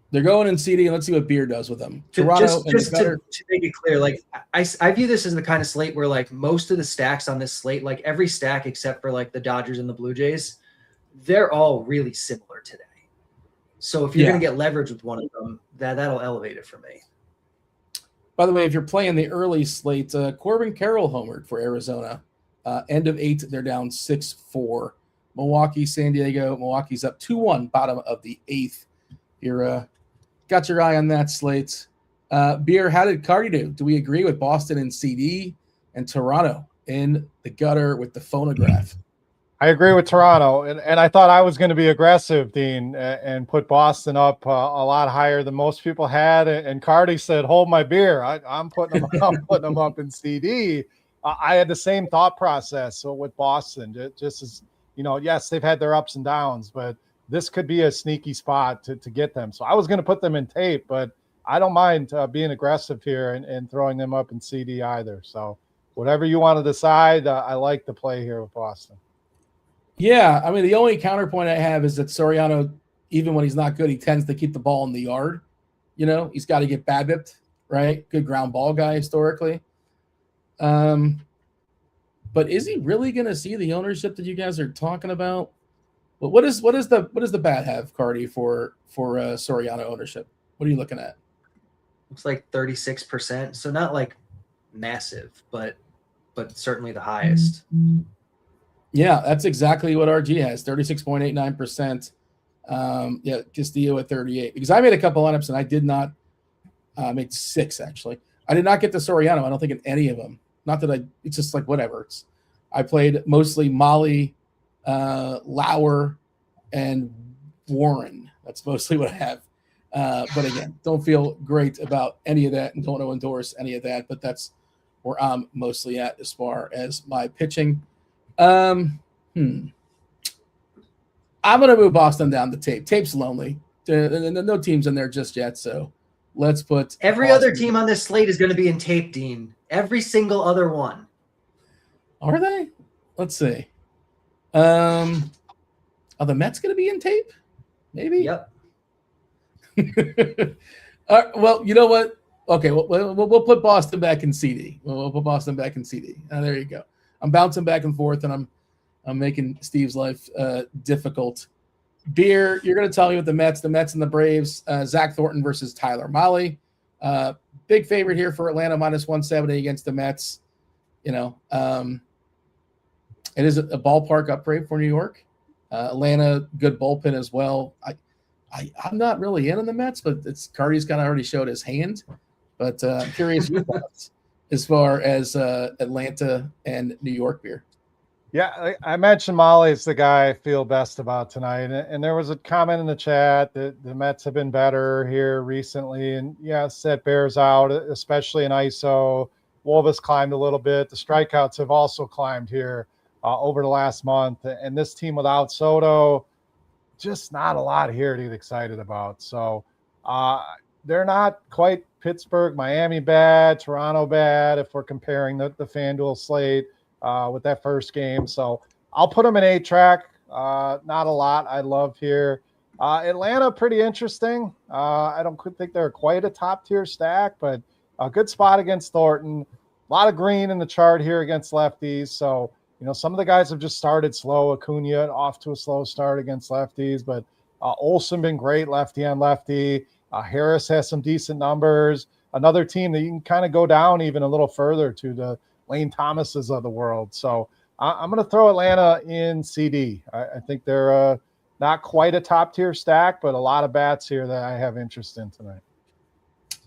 They're going in CD, and let's see what Beer does with them. Toronto just to make it clear, like I view this as the kind of slate where like most of the stacks on this slate, like every stack except for like the Dodgers and the Blue Jays, they're all really similar today. So if you're going to get leverage with one of them, that'll elevate it for me. By the way, if you're playing the early slate, Corbin Carroll homered for Arizona. End of 8, they're down 6-4. Milwaukee, San Diego. Milwaukee's up 2-1, bottom of the 8th. You're got your eye on that slate. Beer, how did Cardi do? Do we agree with Boston in CD and Toronto in the gutter with the phonograph? I agree with Toronto, and I thought I was going to be aggressive, Dean, and put Boston up a lot higher than most people had. And Cardi said, "Hold my beer. I'm putting them up in CD." I had the same thought process. So with Boston, just as yes, they've had their ups and downs, but this could be a sneaky spot to get them. So I was going to put them in tape, but I don't mind being aggressive here and throwing them up in CD either. So whatever you want to decide, I like the play here with Boston. Yeah, I mean, the only counterpoint I have is that Soriano, even when he's not good, he tends to keep the ball in the yard. He's got to get BABIP'd, right? Good ground ball guy historically. But is he really going to see the ownership that you guys are talking about? But what does the bat have, Cardi, for Soriano ownership? What are you looking at? Looks like 36%. So not like massive, but certainly the highest. Yeah, that's exactly what RG has, 36.89%. Castillo at 38. Because I made a couple lineups and I did not make 6 actually. I did not get the Soriano. I don't think in any of them. Not that it's just like whatever. I played mostly Molly, Lauer, and Warren. That's mostly what I have. But again, don't feel great about any of that and don't want to endorse any of that. But that's where I'm mostly at as far as my pitching. I'm going to move Boston down the tape. Tape's lonely. No teams in there just yet. So let's put every other team on this slate is going to be in tape, Dean. Every single other one. Are they? Let's see. Are the Mets going to be in tape? Maybe. Yep. Well, you know what? Okay, we'll put Boston back in CD. We'll put Boston back in CD. There you go. I'm bouncing back and forth, and I'm making Steve's life difficult. Beer, you're going to tell me with the Mets and the Braves. Zach Thornton versus Tyler Mahle. Big favorite here for Atlanta, -170 against the Mets. You know, it is a ballpark upgrade for New York. Atlanta, good bullpen as well. I'm not really in on the Mets, but Cardi's kind of already showed his hand. But I'm curious your thoughts as far as Atlanta and New York, Beer. Yeah, I mentioned Mahle is the guy I feel best about tonight. And there was a comment in the chat that the Mets have been better here recently. And yes, that bears out, especially in ISO. Wolves climbed a little bit. The strikeouts have also climbed here over the last month. And this team without Soto, just not a lot here to get excited about. So they're not quite Pittsburgh, Miami bad, Toronto bad, if we're comparing the FanDuel slate with that first game. So I'll put them in 8-track. Not a lot I love here. Atlanta, pretty interesting. I don't think they're quite a top-tier stack, but a good spot against Thornton. A lot of green in the chart here against lefties. So, you know, some of the guys have just started slow. Acuna off to a slow start against lefties, but Olsen been great lefty on lefty. Harris has some decent numbers. Another team that you can kind of go down even a little further to the Lane Thomases of the world. So I'm going to throw Atlanta in CD. I think they're not quite a top-tier stack, but a lot of bats here that I have interest in tonight.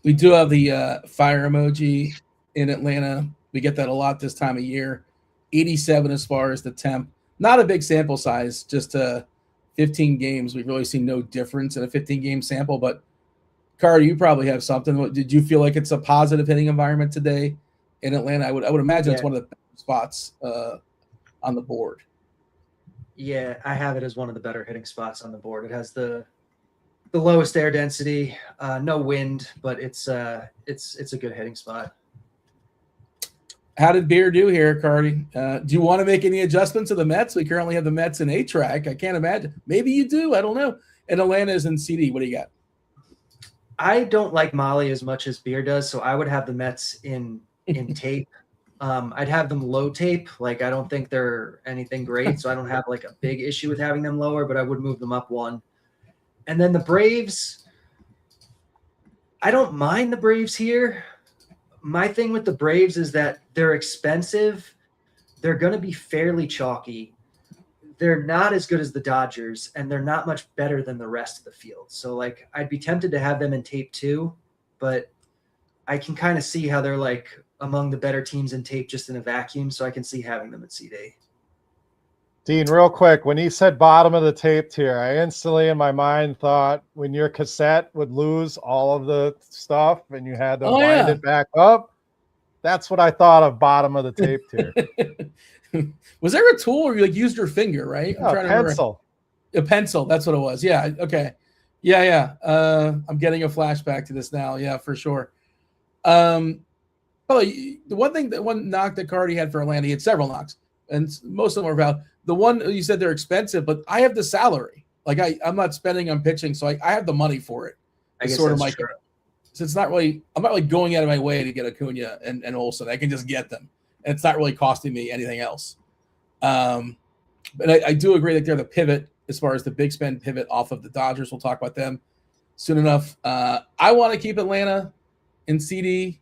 We do have the fire emoji in Atlanta. We get that a lot this time of year. 87 as far as the temp. Not a big sample size, just 15 games. We've really seen no difference in a 15-game sample. But, Carter, you probably have something. Did you feel like it's a positive hitting environment today in Atlanta? I would imagine it's one of the better spots on the board. Yeah, I have it as one of the better hitting spots on the board. It has the lowest air density, no wind, but it's a good hitting spot. How did Beer do here, Cardi? Do you want to make any adjustments to the Mets? We currently have the Mets in 8-track. I can't imagine. Maybe you do. I don't know. And Atlanta is in CD. What do you got? I don't like Mahle as much as Beer does, so I would have the Mets in tape. I'd have them low tape. Like, I don't think they're anything great, so I don't have like a big issue with having them lower, but I would move them up one. And then the Braves, I don't mind the Braves here. My thing with the Braves is that they're expensive. They're going to be fairly chalky. They're not as good as the Dodgers, and they're not much better than the rest of the field. So, like, I'd be tempted to have them in tape too, but I can kind of see how they're, like, among the better teams in tape just in a vacuum, so I can see having them at CD. Dean, real quick, when he said bottom of the tape tier, I instantly in my mind thought when your cassette would lose all of the stuff and you had to wind it back up, that's what I thought of bottom of the tape tier. Was there a tool where you like used your finger, right? I'm trying to pencil. A pencil, that's what it was. Yeah, okay. Yeah. I'm getting a flashback to this now. Yeah, for sure. The one knock that Cardi had for Atlanta, he had several knocks, and most of them were valid. The one you said they're expensive, but I have the salary. Like I'm not spending on pitching, so I have the money for it. I guess sort of that's like, so it's not really. I'm not like going out of my way to get Acuna and Olsen. I can just get them, and it's not really costing me anything else. But I do agree that they're the pivot as far as the big spend pivot off of the Dodgers. We'll talk about them soon enough. I want to keep Atlanta in CD.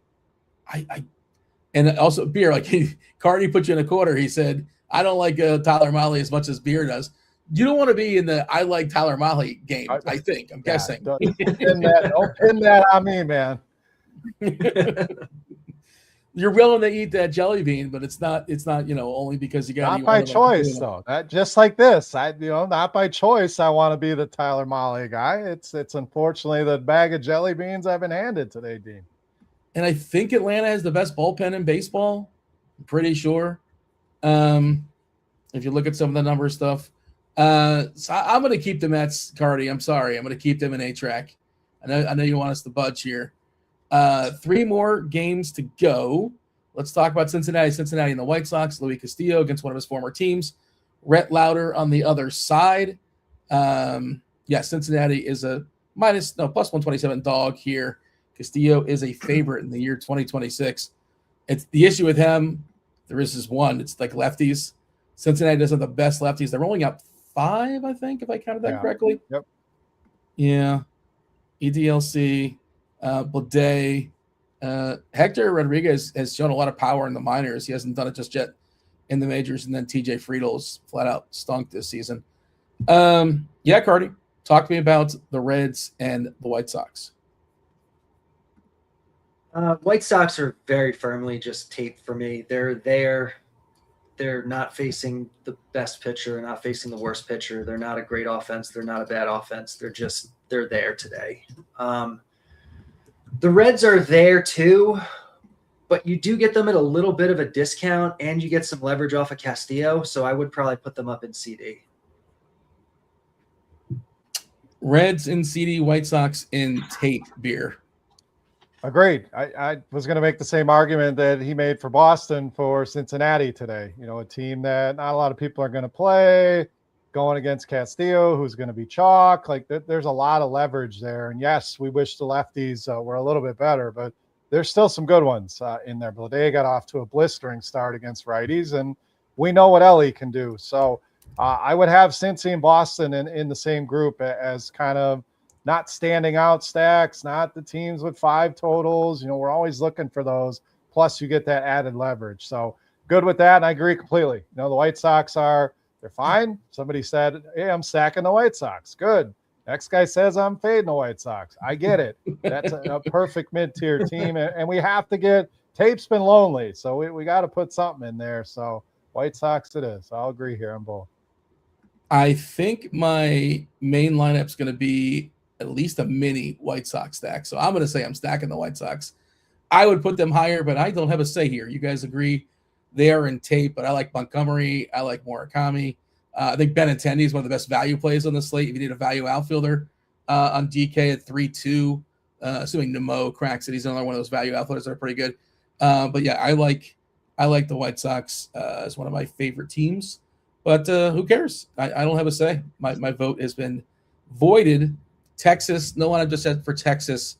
And also Beer, like Cardi put you in a quarter. He said, I don't like Tyler Mahle as much as Beer does. You don't want to be in the I like Tyler Mahle game, I think. I'm guessing. Don't pin that on me, man. You're willing to eat that jelly bean, but it's not, only because you got not by choice, though. Just like this. Not by choice. I want to be the Tyler Mahle guy. It's unfortunately the bag of jelly beans I've been handed today, Dean. And I think Atlanta has the best bullpen in baseball. I'm pretty sure. If you look at some of the number stuff, So I'm going to keep the Mets, Cardi. I'm sorry. I'm going to keep them in A-Track. I know you want us to budge here. 3 more games to go. Let's talk about Cincinnati and the White Sox. Luis Castillo against one of his former teams. Rhett Lauder on the other side. Cincinnati is a plus 127 dog here. Castillo is a favorite in the year 2026. It's the issue with him. There is this one. It's like lefties. Cincinnati doesn't have the best lefties. They're rolling out 5, I think, if I counted that correctly. Yep. Yeah. EDLC, Blade, Hector Rodriguez has shown a lot of power in the minors. He hasn't done it just yet in the majors. And then TJ Friedel's flat out stunk this season. Cardi, talk to me about the Reds and the White Sox. White Sox are very firmly just tape for me. They're there. They're not facing the best pitcher, not facing the worst pitcher. They're not a great offense. They're not a bad offense. They're there today. The Reds are there too, but you do get them at a little bit of a discount, and you get some leverage off of Castillo. So I would probably put them up in CD. Reds in CD, White Sox in tape beer. Agreed. I was going to make the same argument that he made for Boston for Cincinnati today. A team that not a lot of people are going to play, going against Castillo, who's going to be chalk. Like there's a lot of leverage there. And yes, we wish the lefties were a little bit better, but there's still some good ones in there. Blade got off to a blistering start against righties, and we know what Ellie can do. So I would have Cincy and Boston in the same group as kind of not standing out stacks, not the teams with 5 totals. We're always looking for those. Plus, you get that added leverage. So good with that, and I agree completely. The White Sox they're fine. Somebody said, hey, I'm stacking the White Sox. Good. Next guy says I'm fading the White Sox. I get it. That's a perfect mid-tier team, and we have to get – tape's been lonely, so we got to put something in there. So White Sox it is. I'll agree here on both. I think my main lineup's going to be at least a mini White Sox stack. So I'm going to say I'm stacking the White Sox. I would put them higher, but I don't have a say here. You guys agree they are in tape, but I like Montgomery. I like Murakami. I think Benintendi is one of the best value plays on the slate. If you need a value outfielder on DK at 3-2, assuming Nemo cracks it, he's another one of those value outfielders that are pretty good. But yeah, I like the White Sox as one of my favorite teams. But who cares? I don't have a say. My vote has been voided. Texas, no one I just said for Texas.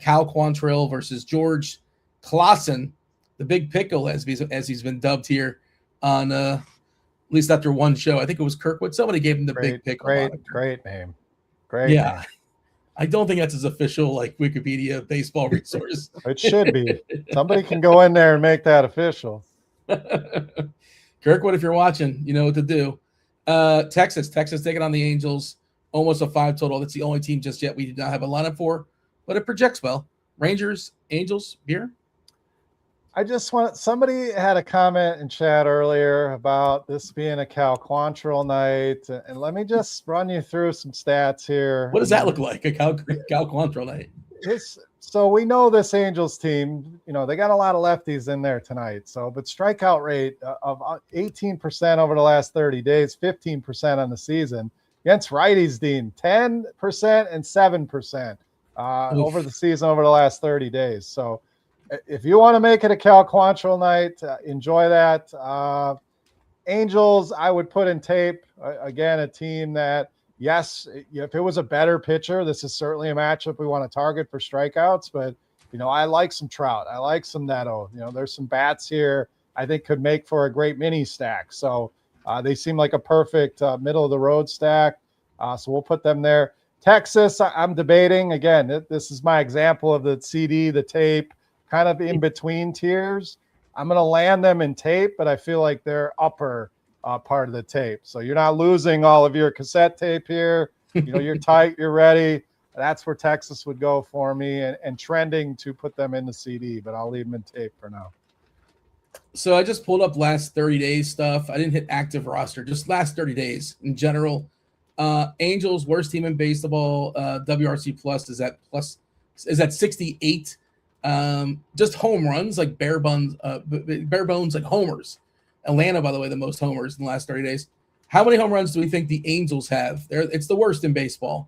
Cal Quantrill versus George Clausen, the big pickle, as he's been dubbed here on at least after one show. I think it was Kirkwood. Somebody gave him the big pickle. Great name. Great. Yeah. Name. I don't think that's his official Wikipedia baseball resource. It should be. Somebody can go in there and make that official. Kirkwood, if you're watching, you know what to do. Texas taking on the Angels. Almost a 5 total. That's the only team just yet we did not have a lineup for, but it projects well. Rangers, Angels, beer. I just somebody had a comment in chat earlier about this being a Cal Quantrill night, and let me just run you through some stats here. What does that look like, a Cal Quantrill night? So we know this Angels team, they got a lot of lefties in there tonight. But strikeout rate of 18% over the last 30 days, 15% on the season. Against righties, Dean, 10% and 7% over the season over the last 30 days. So if you want to make it a Cal Quantrill night, enjoy that. Angels, I would put in tape. Again, a team that, yes, if it was a better pitcher, this is certainly a matchup we want to target for strikeouts. But, I like some Trout. I like some Neto. There's some bats here I think could make for a great mini stack. So they seem like a perfect middle-of-the-road stack, so we'll put them there. Texas, I'm debating. Again, this is my example of the CD, the tape, kind of in between tiers. I'm going to land them in tape, but I feel like they're upper part of the tape. So you're not losing all of your cassette tape here. You're tight, you're ready. That's where Texas would go for me, and trending to put them in the CD, but I'll leave them in tape for now. So I just pulled up last 30 days stuff. I didn't hit active roster, just last 30 days in general. Angels, worst team in baseball. WRC plus is at 68. Just home runs, like bare bones like homers. Atlanta, by the way, the most homers in the last 30 days. How many home runs do we think the Angels have? It's the worst in baseball.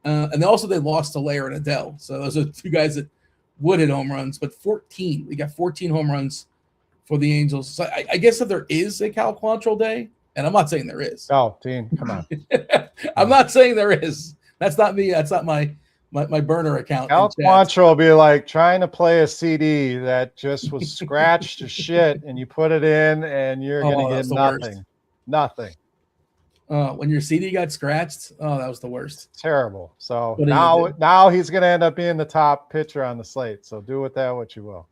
And also they lost to Lair and Adele. So those are two guys that would hit home runs, but 14. We got 14 home runs for the Angels. So I guess if there is a Cal Quantrill day, and I'm not saying there is. Oh, Dean, come on. I'm not saying there is. That's not me. That's not my burner account. Cal Quantrill will be like trying to play a CD that just was scratched to shit, and you put it in, and you're going to get nothing. Nothing. When your CD got scratched, that was the worst. Terrible. So now he's going to end up being the top pitcher on the slate. So do with that what you will.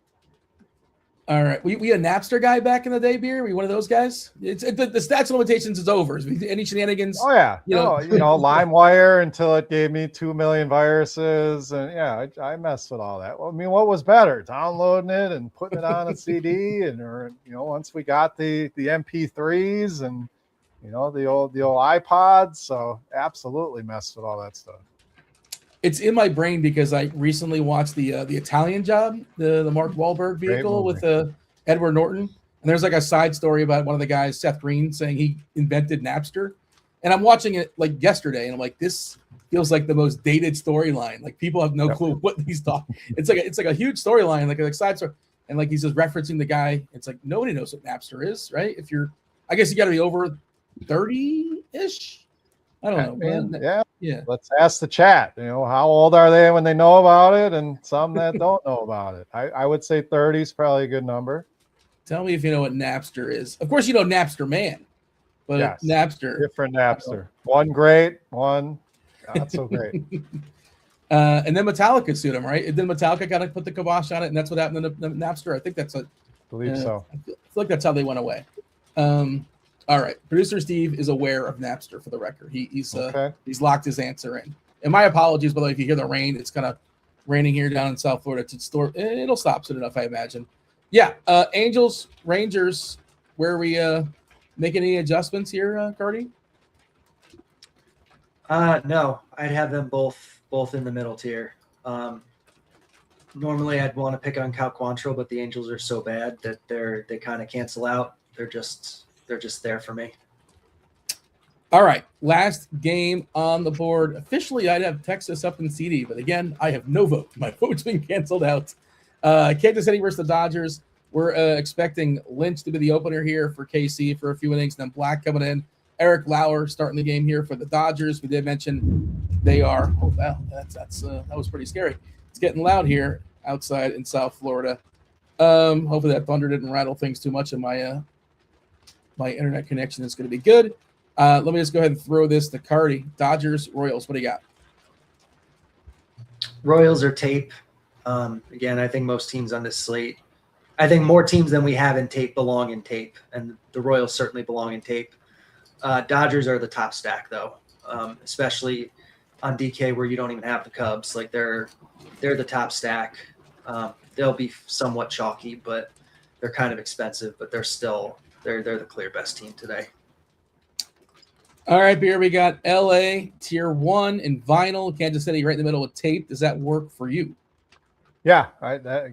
All right. We a Napster guy back in the day, Beer? We one of those guys? The stats limitations is over. Any shenanigans? Oh, yeah. LimeWire until it gave me 2 million viruses. And, yeah, I messed with all that. Well, I mean, what was better? Downloading it and putting it on a CD? Or once we got the MP3s and, the old iPods. So absolutely messed with all that stuff. It's in my brain because I recently watched the Italian Job, the Mark Wahlberg vehicle with Edward Norton. And there's like a side story about one of the guys, Seth Green, saying he invented Napster. And I'm watching it like yesterday, and I'm like, this feels like the most dated storyline. Like people have no clue what he's talking. It's like a huge storyline, like a side story. And like he's just referencing the guy. It's like nobody knows what Napster is, right? I guess you got to be over 30-ish. I don't know. Yeah. Let's ask the chat. How old are they when they know about it, and some that don't know about it. I would say 30 is probably a good number. Tell me if you know what Napster is. Of course, you know Napster Man, but yes, Napster, different Napster. One great, one not so great. And then Metallica sued him, right? Then Metallica got to put the kibosh on it, and that's what happened to Napster. I think that's believe so. I feel like that's how they went away. All right, producer Steve is aware of Napster for the record. He's locked his answer in. And my apologies, by the way, if you hear the rain, it's kind of raining here down in South Florida. It'll stop soon enough, I imagine. Yeah, Angels, Rangers. Where are we making any adjustments here, Cardi? No, I'd have them both in the middle tier. Normally, I'd want to pick on Cal Quantrill, but the Angels are so bad that they kind of cancel out. They're just there for me. All right. Last game on the board. Officially, I'd have Texas up in CD, but again, I have no vote. My vote's been canceled out. Kansas City versus the Dodgers. We're expecting Lynch to be the opener here for KC for a few innings, then Black coming in. Eric Lauer starting the game here for the Dodgers. We did mention they are. Oh, wow. That was pretty scary. It's getting loud here outside in South Florida. Hopefully that thunder didn't rattle things too much in my internet connection is going to be good. Let me just go ahead and throw this to Cardi. Dodgers, Royals. What do you got? Royals are tape. Again, I think most teams on this slate, I think more teams than we have in tape belong in tape, and the Royals certainly belong in tape. Dodgers are the top stack, though, especially on DK where you don't even have the Cubs. Like they're the top stack. They'll be somewhat chalky, but they're kind of expensive, but they're the clear best team today. All right, Beer, we got LA tier 1 in vinyl, Kansas City right in the middle with tape. Does that work for you? Yeah,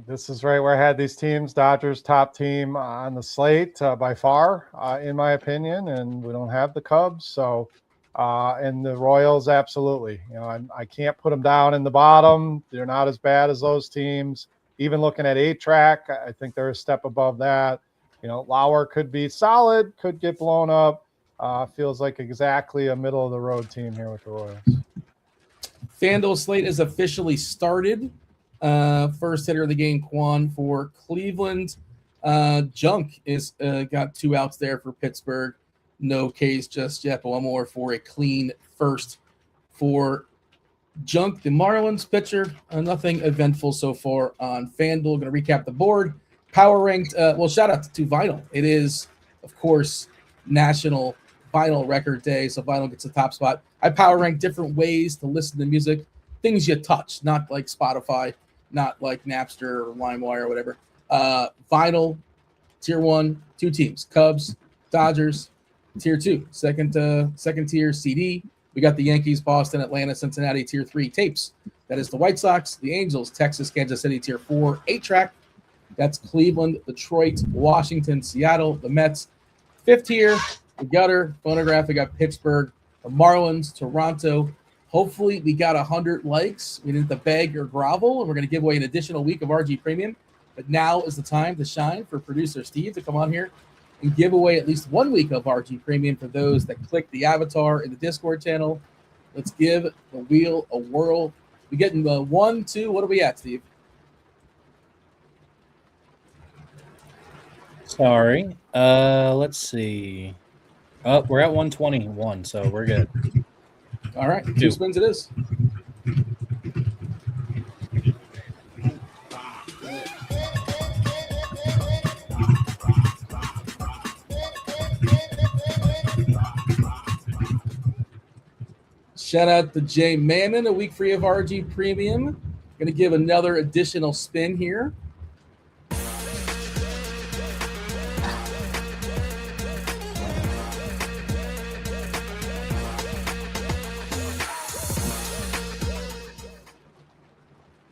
this is right where I had these teams. Dodgers top team on the slate by far, in my opinion, and we don't have the Cubs. So, and the Royals, absolutely. I can't put them down in the bottom. They're not as bad as those teams. Even looking at 8-track, I think they're a step above that. Lauer could be solid, could get blown up. Feels like exactly a middle of the road team here with the Royals. FanDuel slate is officially started. First hitter of the game, Quan for Cleveland. Junk is got 2 outs there for Pittsburgh. No case just yet, but one more for a clean first for Junk. The Marlins pitcher, nothing eventful so far on FanDuel. Going to recap the board. Power ranked, shout out to Vinyl. It is, of course, National Vinyl Record Day, so Vinyl gets the top spot. I power rank different ways to listen to music, things you touch, not like Spotify, not like Napster or LimeWire or whatever. Vinyl, tier 1, 2 teams, Cubs, Dodgers. Tier 2, second tier CD. We got the Yankees, Boston, Atlanta, Cincinnati, tier 3 tapes. That is the White Sox, the Angels, Texas, Kansas City, tier 4, 8-track. That's Cleveland, Detroit, Washington, Seattle, the Mets. 5th tier, We got her phonograph. We got Pittsburgh, the Marlins, Toronto. Hopefully, we got 100 likes. We didn't have to beg or grovel, and we're going to give away an additional week of RG Premium. But now is the time to shine for producer Steve to come on here and give away at least 1 week of RG Premium for those that click the avatar in the Discord channel. Let's give the wheel a whirl. We getting 1, 2. What are we at, Steve? Sorry. Let's see. Oh, we're at 121, so we're good. All right, 2 spins it is. Shout out to Jay Mammon, a week free of RG Premium. Going to give another additional spin here.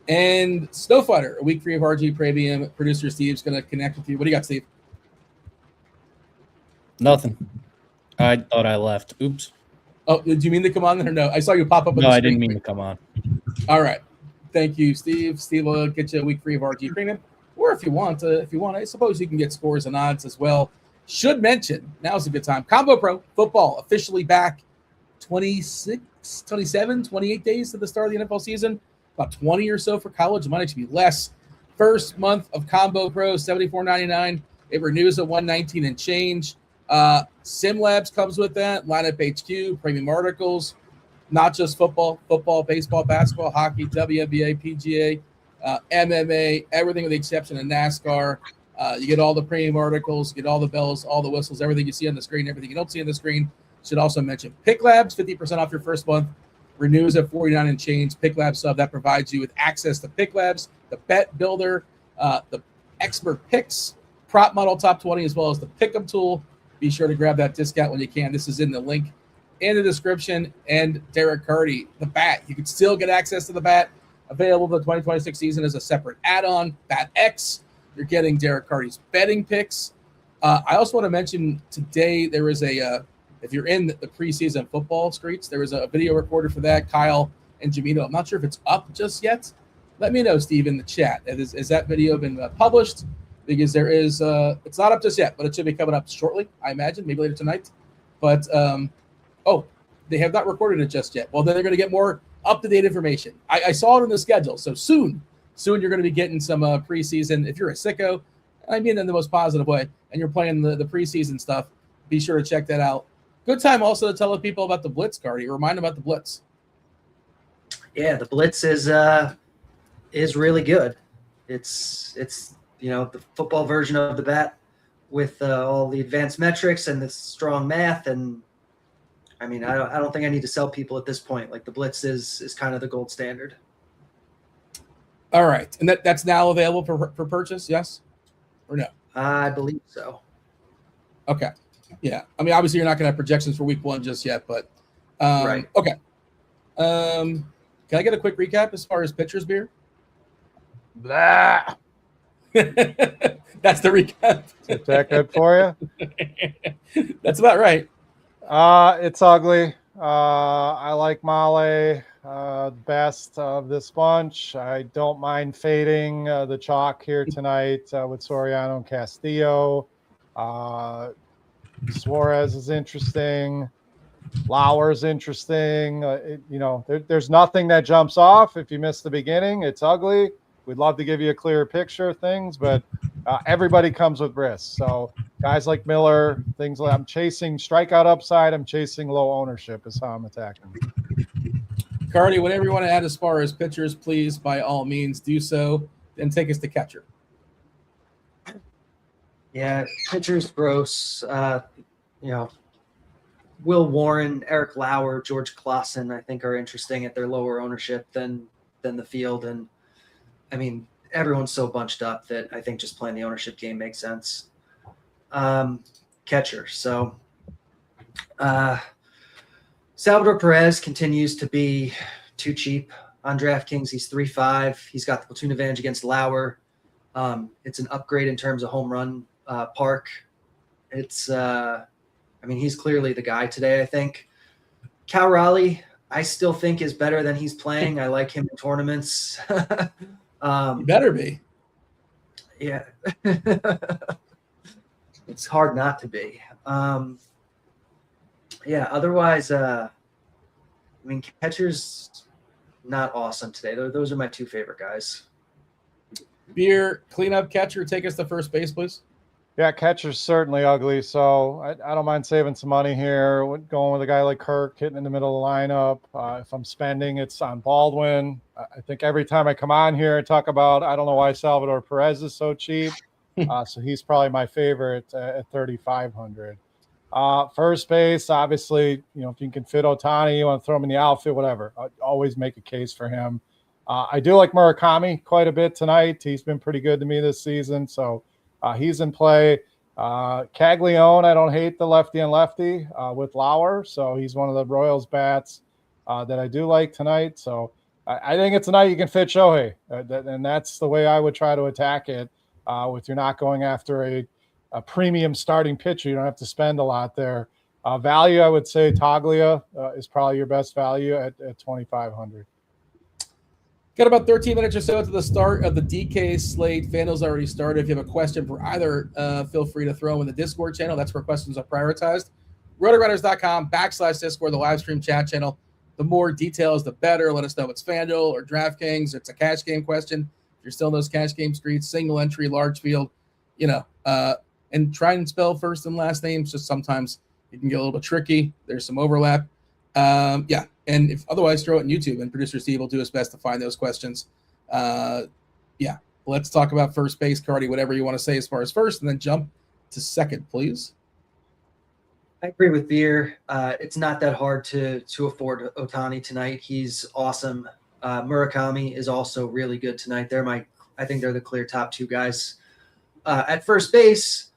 And Snowfighter, a week free of RG Premium. Producer Steve's going to connect with you. What do you got, Steve? Nothing. I thought I left. Oops. Oh, did you mean to come on or no? I saw you pop up on No, the I screen. didn't mean to come on. All right. Thank you, Steve. Steve will get you a week free of RG Premium. Or if you want, I suppose you can get scores and odds as well. Should mention, now's a good time. Combo Pro football officially back 26, 27, 28 days to the start of the NFL season. About 20 or so for college. It might actually be less. First month of Combo Pro, $74.99. It renews at $119 and change. SimLabs comes with that. Lineup HQ, premium articles, not just football, baseball, basketball, hockey, WNBA, PGA, MMA, everything with the exception of NASCAR. You get all the premium articles, you get all the bells, all the whistles, everything you see on the screen, everything you don't see on the screen. Should also mention Pick Labs, 50% off your first month. Renews at $49 and change. Pick Labs sub that provides you with access to Pick Labs, the bet builder, the expert picks, prop model top 20, as well as the pickup tool. Be sure to grab that discount when you can. This is in the link in the description. And Derek Carty, the bat. You can still get access to the bat. Available for the 2026 season as a separate add-on. Bat X. You're getting Derek Carty's betting picks. I also want to mention today there is a if you're in the preseason football streets, there is a video recorded for that. Kyle and Jamino. I'm not sure if it's up just yet. Let me know, Steve, in the chat. Has that video been published? Because there is, it's not up just yet, but it should be coming up shortly, I imagine, maybe later tonight. But, they have not recorded it just yet. Well, then they're going to get more up-to-date information. I saw it in the schedule, so soon you're going to be getting some preseason. If you're a sicko, I mean in the most positive way, and you're playing the preseason stuff, be sure to check that out. Good time also to tell the people about the Blitz, Cardi. Remind them about the Blitz. Yeah, the Blitz is really good. It's the football version of the bat with all the advanced metrics and the strong math. And I mean, I don't think I need to sell people at this point. Like the Blitz is kind of the gold standard. All right, and that's now available for purchase, yes or no? I believe so. Okay. Yeah, I mean, obviously you're not going to have projections for week 1 just yet, but right. Okay. Can I get a quick recap as far as pitchers beer? Blah. That's the recap. Is that good for you? That's about right. It's ugly. I like Male best of this bunch. I don't mind fading the chalk here tonight with Soriano and Castillo. Suarez is interesting. Lauer's interesting. There's nothing that jumps off. If you miss the beginning, it's ugly. We'd love to give you a clearer picture of things, but everybody comes with risks. So guys like Miller, things like I'm chasing strikeout upside. I'm chasing low ownership is how I'm attacking. Cardi, whatever you want to add as far as pitchers, please, by all means, do so. Then take us to catcher. Yeah, pitchers gross. Will Warren, Eric Lauer, George Clausen, I think are interesting at their lower ownership than the field. And I mean, everyone's so bunched up that I think just playing the ownership game makes sense. Catcher. So Salvador Perez continues to be too cheap on DraftKings. He's 3.5. He's got the platoon advantage against Lauer. It's an upgrade in terms of home run park. It's I mean, he's clearly the guy today, I think. Cal Raleigh, I still think is better than he's playing. I like him in tournaments. You better be. Yeah. It's hard not to be. Yeah, otherwise, I mean, catcher's not awesome today. Those are my two favorite guys. Beer, cleanup catcher, take us to first base, please. Yeah, catcher's certainly ugly, so I don't mind saving some money here. Going with a guy like Kirk, hitting in the middle of the lineup. If I'm spending, it's on Baldwin. I think every time I come on here and talk about, I don't know why Salvador Perez is so cheap. So he's probably my favorite at 3,500. First base, obviously, if you can fit Ohtani, you want to throw him in the outfield, whatever. I always make a case for him. I do like Murakami quite a bit tonight. He's been pretty good to me this season, so he's in play. Caglione, I don't hate the lefty and lefty with Lauer, so he's one of the Royals bats that I do like tonight. So I think it's a night you can fit Shohei, and that's the way I would try to attack it. If you're not going after a premium starting pitcher, you don't have to spend a lot there. Value, I would say Toglia is probably your best value at 2,500. Got about 13 minutes or so to the start of the DK slate. FanDuel's already started. If you have a question for either, feel free to throw them in the Discord channel. That's where questions are prioritized. RotoGrinders.com/Discord, the live stream chat channel. The more details, the better. Let us know if it's FanDuel or DraftKings. It's a cash game question. If you're still in those cash game streets, single entry, large field, and try and spell first and last names. Just sometimes it can get a little bit tricky. There's some overlap. And if otherwise, throw it in YouTube, and producer Steve will do his best to find those questions. Let's talk about first base, Cardi, whatever you want to say as far as first, and then jump to second, please. I agree with Beer. It's not that hard to afford Ohtani tonight. He's awesome. Murakami is also really good tonight. I think they're the clear top two guys. At first base,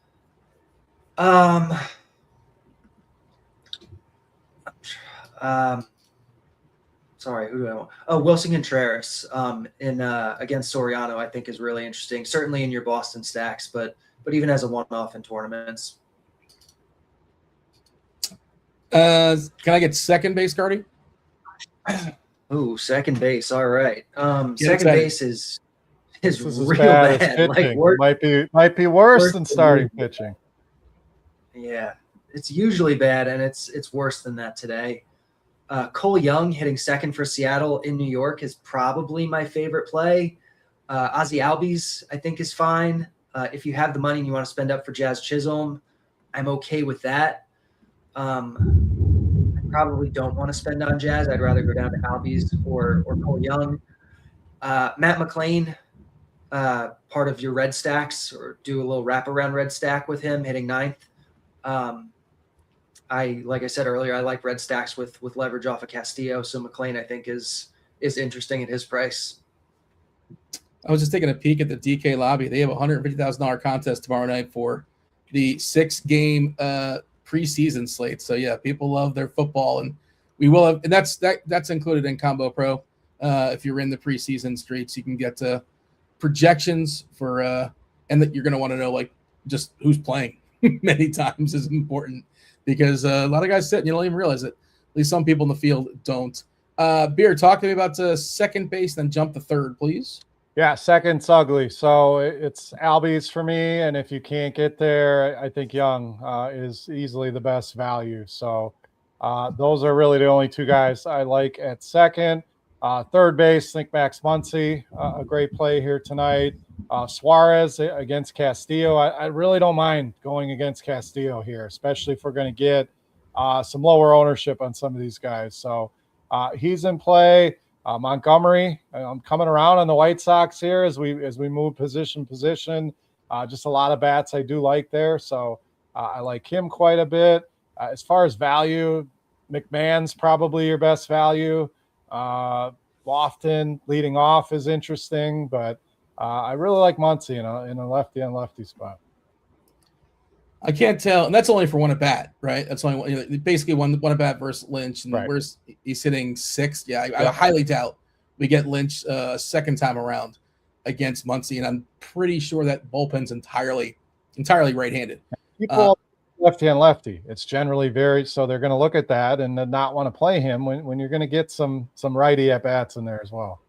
sorry, who do I want? Oh, Wilson Contreras against Soriano, I think is really interesting. Certainly in your Boston stacks, but even as a one-off in tournaments. Can I get second base, Cardi? Ooh, second base. All right. Second base is real bad. bad. Like might be worse than starting pitching. Yeah, it's usually bad, and it's worse than that today. Cole Young hitting second for Seattle in New York is probably my favorite play. Ozzie Albies, I think, is fine. If you have the money and you want to spend up for Jazz Chisholm, I'm okay with that. I probably don't want to spend on Jazz. I'd rather go down to Albies or Cole Young. Matt McClain, part of your red stacks, or do a little wraparound red stack with him hitting ninth. Like I said earlier, I like red stacks with leverage off of Castillo. So McClain, I think, is interesting at his price. I was just taking a peek at the DK lobby. They have a $150,000 contest tomorrow night for the 6-game preseason slate. So yeah, people love their football, and we will have, and that's included in Combo Pro. If you're in the preseason streets, you can get projections for, and that you're going to want to know like just who's playing many times is important, because a lot of guys sit and you don't even realize it. At least some people in the field don't. Beer, talk to me about second base, then jump to third, please. Yeah, second's ugly. So it's Albies for me. And if you can't get there, I think Young is easily the best value. So those are really the only two guys I like at second. Third base, think Max Muncy, a great play here tonight. Suarez against Castillo. I really don't mind going against Castillo here, especially if we're going to get some lower ownership on some of these guys. So he's in play. Montgomery, I'm coming around on the White Sox here as we move position. Just a lot of bats I do like there, so I like him quite a bit. As far as value, McMahon's probably your best value. Lofton leading off is interesting, but I really like Muncy in a lefty on lefty spot. I can't tell, and that's only for one at bat, right? That's only basically one at bat versus Lynch, and right. He's hitting sixth. Yeah, I highly doubt we get Lynch a second time around against Muncy, and I'm pretty sure that bullpen's entirely right-handed. People lefty and lefty. It's generally so they're going to look at that and then not want to play him when you're going to get some righty at bats in there as well.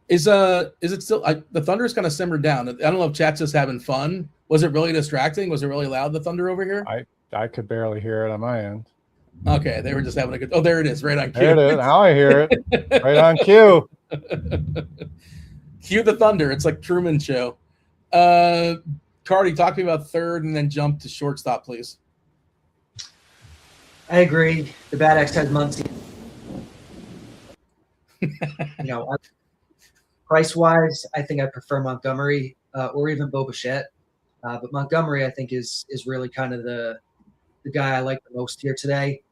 Is it still the Thunder's kind of simmered down? I don't know if chat's just having fun. Was it really distracting? Was it really loud, the Thunder over here? I could barely hear it on my end. Okay, they were just having a good. Oh, there it is, right on cue. There it is. Now I hear it. Right on cue. Cue the Thunder. It's like Truman Show. Cardi, talk to me about third and then jump to shortstop, please. I agree. The Bad X has Muncie. Price-wise, I think I prefer Montgomery or even Bo Bichette. But Montgomery, I think, is really kind of the guy I like the most here today.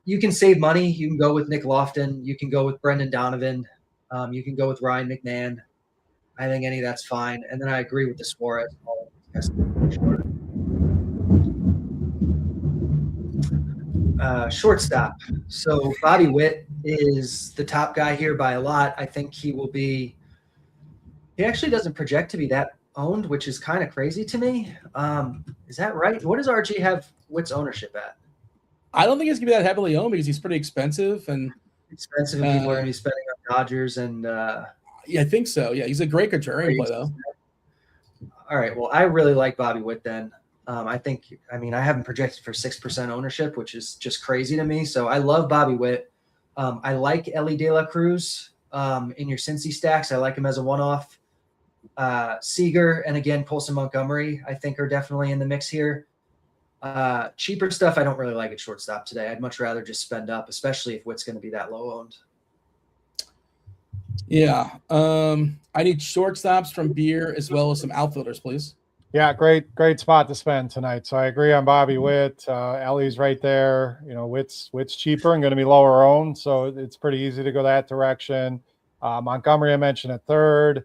You can save money. You can go with Nick Lofton. You can go with Brendan Donovan. You can go with Ryan McMahon. I think any of that's fine. And then I agree with the Suarez. Shortstop. So Bobby Witt is the top guy here by a lot. I think he will be – he actually doesn't project to be that owned, which is kind of crazy to me. Is that right? What does RG have Witt's ownership at? I don't think he's going to be that heavily owned because he's pretty expensive. And people are going to be spending on Dodgers and yeah, I think so. Yeah, he's a great contrarian play, though. All right. Well, I really like Bobby Witt then. I haven't projected for 6% ownership, which is just crazy to me. So I love Bobby Witt. I like Ellie De La Cruz in your Cincy stacks. I like him as a one-off. Seager and, again, Colson Montgomery, I think, are definitely in the mix here. Cheaper stuff I don't really like at shortstop today. I'd much rather just spend up, especially if Witt's going to be that low owned. Yeah. I need shortstops from Beer as well as some outfielders, please. Yeah, great spot to spend tonight. So I agree on Bobby Witt. Ellie's right there. Witt's cheaper and going to be lower owned, so it's pretty easy to go that direction. Montgomery I mentioned at third.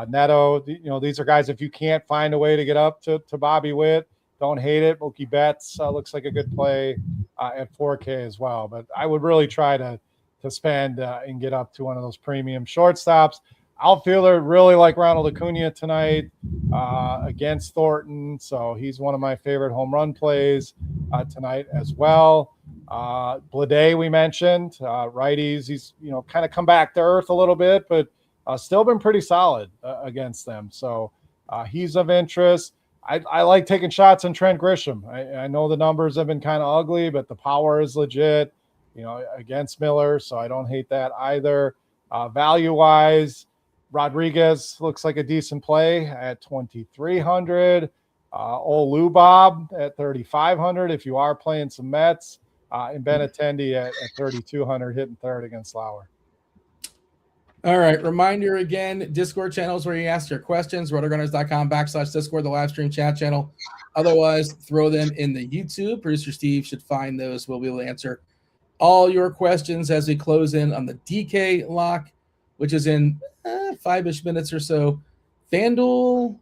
Neto, these are guys, if you can't find a way to get up to Bobby Witt, don't hate it. Mookie Betts looks like a good play at 4K as well. But I would really try to spend and get up to one of those premium shortstops. Outfielder, really like Ronald Acuna tonight against Thornton. So he's one of my favorite home run plays tonight as well. Blade, we mentioned. Righties, he's kind of come back to earth a little bit, but still been pretty solid against them. So he's of interest. I like taking shots on Trent Grisham. I know the numbers have been kind of ugly, but the power is legit, against Miller. So I don't hate that either. Value-wise, Rodriguez looks like a decent play at 2,300. Olu Bob at 3,500 if you are playing some Mets. And Benintendi at 3,200 hitting third against Lauer. All right. Reminder again, Discord channels where you ask your questions, RotoGrinders.com/Discord, the live stream chat channel. Otherwise, throw them in the YouTube. Producer Steve should find those. We'll be able to answer all your questions as we close in on the DK lock, which is in 5-ish minutes or so. FanDuel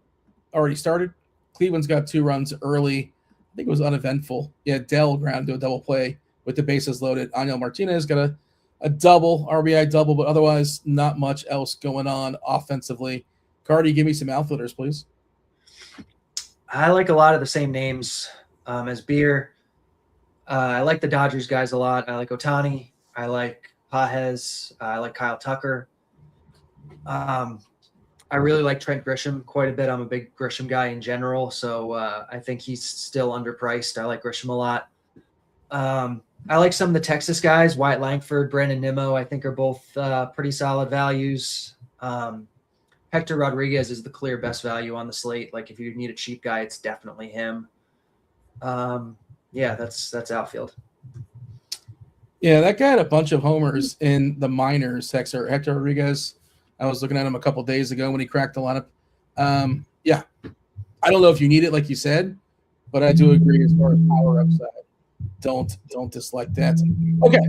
already started. Cleveland's got 2 runs early. I think it was uneventful. Yeah, Dell ground to a double play with the bases loaded. Angel Martinez got a double, RBI double, but otherwise not much else going on offensively. Cardi, give me some outfielders, please. I like a lot of the same names as Beer. I like the Dodgers guys a lot. I like Ohtani. I like Pajes. I like Kyle Tucker. I really like Trent Grisham quite a bit. I'm a big Grisham guy in general, so I think he's still underpriced. I like Grisham a lot. I like some of the Texas guys, Wyatt Langford, Brandon Nimmo, I think are both pretty solid values. Hector Rodriguez is the clear best value on the slate. Like if you need a cheap guy, it's definitely him. Yeah, that's outfield. Yeah, that guy had a bunch of homers in the minors, Hector Rodriguez. I was looking at him a couple days ago when he cracked the lineup. Yeah, I don't know if you need it, like you said, but I do agree as far as power upside. Don't dislike that. Okay,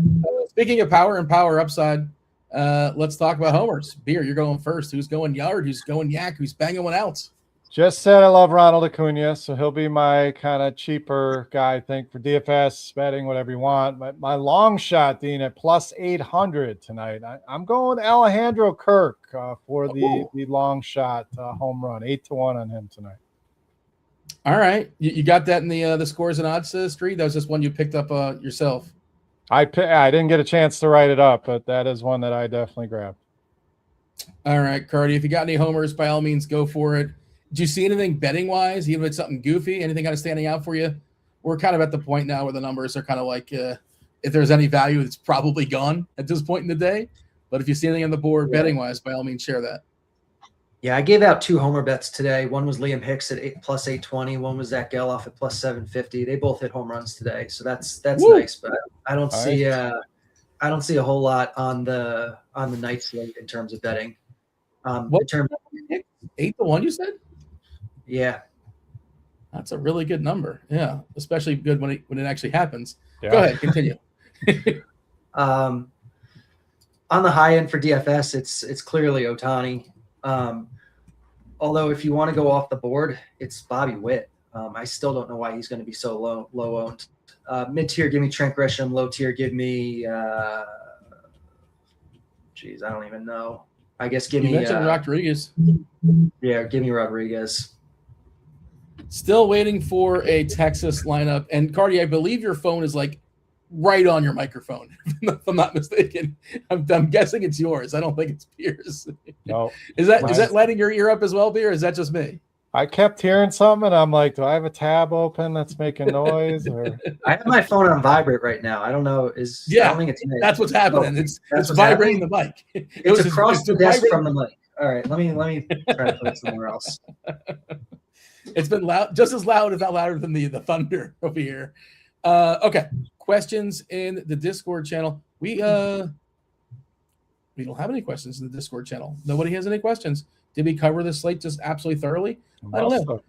speaking of power and power upside, let's talk about homers. Beer, you're going first. Who's going yard? Who's going yak? Who's banging one out? Just said I love Ronald Acuna, so he'll be my kind of cheaper guy, I think, for DFS, betting, whatever you want. My long shot, Dean, at plus 800 tonight. I'm going Alejandro Kirk for the long shot home run. 8-1 on him tonight. All right, you got that in the scores and odds street. That was just one you picked up yourself. I didn't get a chance to write it up, but that is one that I definitely grabbed. All right, Cardi, if you got any homers, by all means, go for it. Did you see anything betting wise? Even if it's something goofy, anything kind of standing out for you? We're kind of at the point now where the numbers are kind of like, if there's any value, it's probably gone at this point in the day. But if you see anything on the board betting wise, by all means, share that. Yeah, I gave out 2 homer bets today. One was Liam Hicks at plus 820. One was Zach Geloff at plus 750. They both hit home runs today, so that's nice. But I don't see a whole lot on the night slate in terms of betting. What? In terms of, 8-1, you said? Yeah, that's a really good number. Yeah, especially good when it actually happens. Yeah. Go ahead, continue. on the high end for DFS, it's clearly Ohtani. Although if you want to go off the board, it's Bobby Witt. I still don't know why he's going to be so low owned. Mid tier, give me Trent Grisham. Low tier, give me. I don't even know. I guess give me Rodriguez. Yeah, give me Rodriguez. Still waiting for a Texas lineup. And Cardi, I believe your phone is like right on your microphone, if I'm not mistaken. I'm guessing it's yours. I don't think it's Pierce. No. Is that lighting your ear up as well, Beer? Or is that just me? I kept hearing something, and I'm like, do I have a tab open that's making noise? Or I have my phone on vibrate right now. I don't know. I don't think it's me. That's what's happening. It's vibrating the mic. It's across the desk from the mic. All right, let me try to put it somewhere else. It's been loud, just as loud, if not louder than the thunder over here. Okay, questions in the Discord channel. We don't have any questions in the Discord channel. Nobody has any questions. Did we cover this slate just absolutely thoroughly? I don't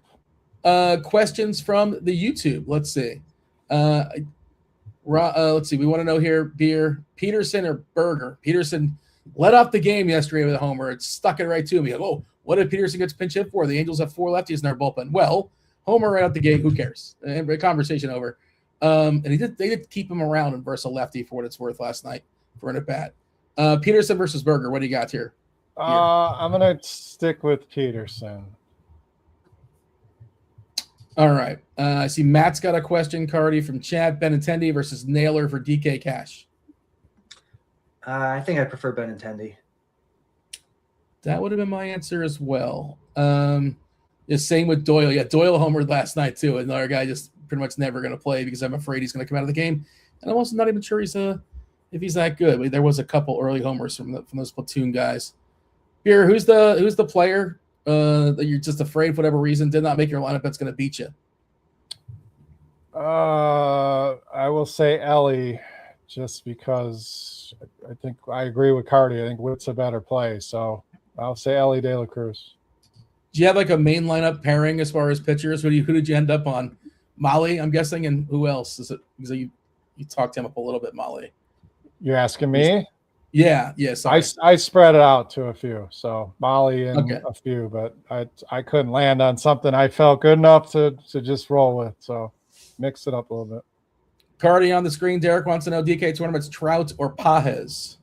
know. Questions from the YouTube. Let's see. Let's see. We want to know here, Beer, Peterson or Berger. Peterson led off the game yesterday with a homer. It stuck it right to me. Oh, what did Peterson get pinch hit for? The Angels have 4 lefties in their bullpen. Well, homer right out the gate. Who cares? Conversation over. And they did keep him around and versus a lefty for what it's worth last night for an at bat. Peterson versus Berger. What do you got here? I'm gonna stick with Peterson. All right. I see Matt's got a question, Cardi, from Chad. Benintendi versus Naylor for DK Cash. I think I prefer Benintendi. That would have been my answer as well. The same with Doyle. Yeah, Doyle homered last night too. Another guy just pretty much never going to play because I'm afraid he's going to come out of the game. And I'm also not even sure if he's that good. There was a couple early homers from those platoon guys. Beer, who's the player that you're just afraid for whatever reason did not make your lineup that's going to beat you? I will say Ellie, just because I think I agree with Cardi. I think Witt's a better play, so I'll say Ellie De La Cruz. Do you have like a main lineup pairing as far as pitchers? Who did you end up on? Molly, I'm guessing, and who else is it? Because you talked him up a little bit, Molly. You're asking me? Yeah, yes. Yeah, I spread it out to a few, so Molly and a few, but I couldn't land on something I felt good enough to just roll with, so mix it up a little bit. Cardi on the screen. Derek wants to know DK tournaments, Trout or Pajes?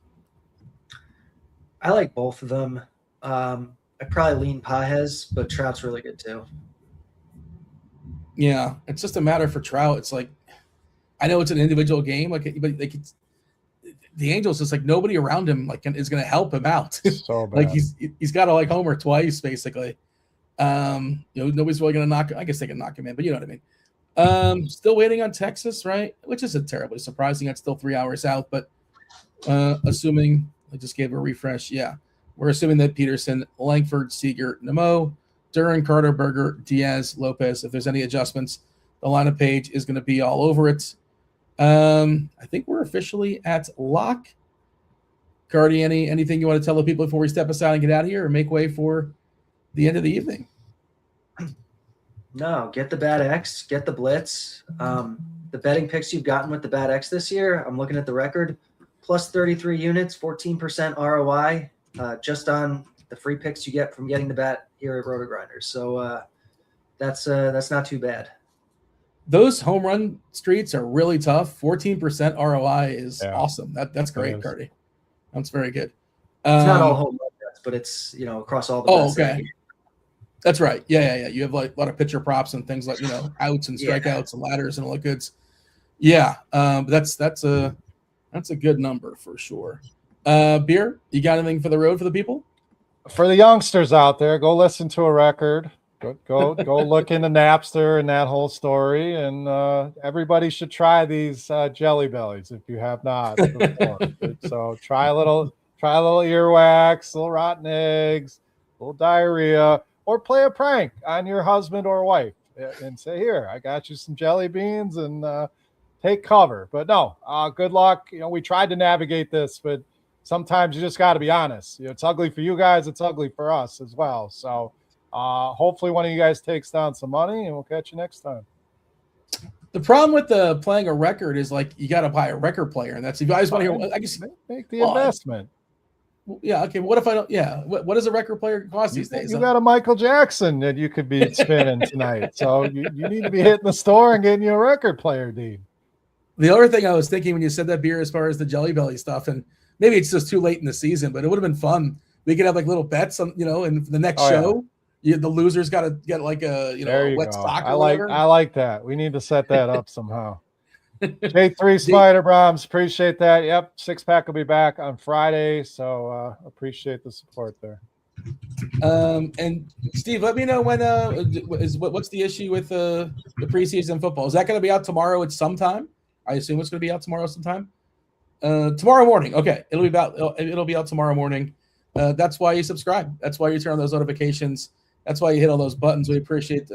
I like both of them. I probably lean Pajes, but Trout's really good too. Yeah, it's just a matter for Trout. It's like, I know it's an individual game, but it's the Angels, it's like nobody around him is going to help him out. So bad. Like he's got to homer twice basically. Nobody's really going to knock. I guess they can knock him in, but you know what I mean. Still waiting on Texas, right? Which isn't terribly surprising. It's still 3 hours out, but assuming I just gave a refresh. Yeah, we're assuming that Peterson, Langford, Seager, Nemo, Duran, Carter, Berger, Diaz, Lopez. If there's any adjustments, the lineup page is going to be all over it. I think we're officially at lock. Cardi, anything you want to tell the people before we step aside and get out of here or make way for the end of the evening? No, get the bad X, get the blitz. The betting picks you've gotten with the bad X this year, I'm looking at the record, plus 33 units, 14% ROI, just on the free picks you get from getting the bet here at RotoGrinders. So that's not too bad. Those home run streets are really tough. 14% ROI is awesome. That's great, Cardi. That's very good. It's not all home run bets, but it's across all the bets. Okay. That's right. Yeah. You have like a lot of pitcher props and things like, outs and Yeah. strikeouts and ladders and all that goods. Yeah. That's a good number for sure. Beer, you got anything for the road for the people? For the youngsters out there, go listen to a record. Go look into Napster and that whole story. And everybody should try these Jelly Bellies if you have not before. So try a little earwax, little rotten eggs, a little diarrhea, or play a prank on your husband or wife and say, "Here, I got you some jelly beans," and take cover. But no, good luck. We tried to navigate this, but sometimes you just got to be honest. It's ugly for you guys. It's ugly for us as well. So hopefully one of you guys takes down some money, and we'll catch you next time. The problem with playing a record is like you got to buy a record player, and that's if you guys want to hear. I guess make the investment. Yeah. Okay. What if I don't? Yeah. What does a record player cost these days? You got a Michael Jackson that you could be spinning tonight. So you need to be hitting the store and getting you a record player, Dean. The other thing I was thinking when you said that, Beer, as far as the Jelly Belly stuff, and maybe it's just too late in the season, but it would have been fun. We could have like little bets on, in the next show. The losers got to get like a wet sock. I like that. We need to set that up somehow. J3 Spider Brahms, appreciate that. Yep, 6-pack will be back on Friday, so appreciate the support there. And Steve, let me know when what's the issue with the preseason football? Is that going to be out tomorrow at some time? I assume it's going to be out tomorrow sometime. Tomorrow morning. Okay, it'll be out tomorrow morning. That's why you subscribe. That's why you turn on those notifications. That's why you hit all those buttons. We appreciate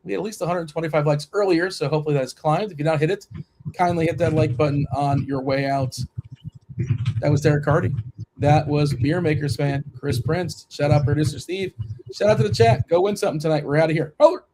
we had at least 125 likes earlier, so hopefully that has climbed. If you not hit it, kindly hit that like button on your way out. That was Derek Hardy. That was Beer Makers fan Chris Prince. Shout out producer Steve. Shout out to the chat. Go win something tonight. We're out of here. Over.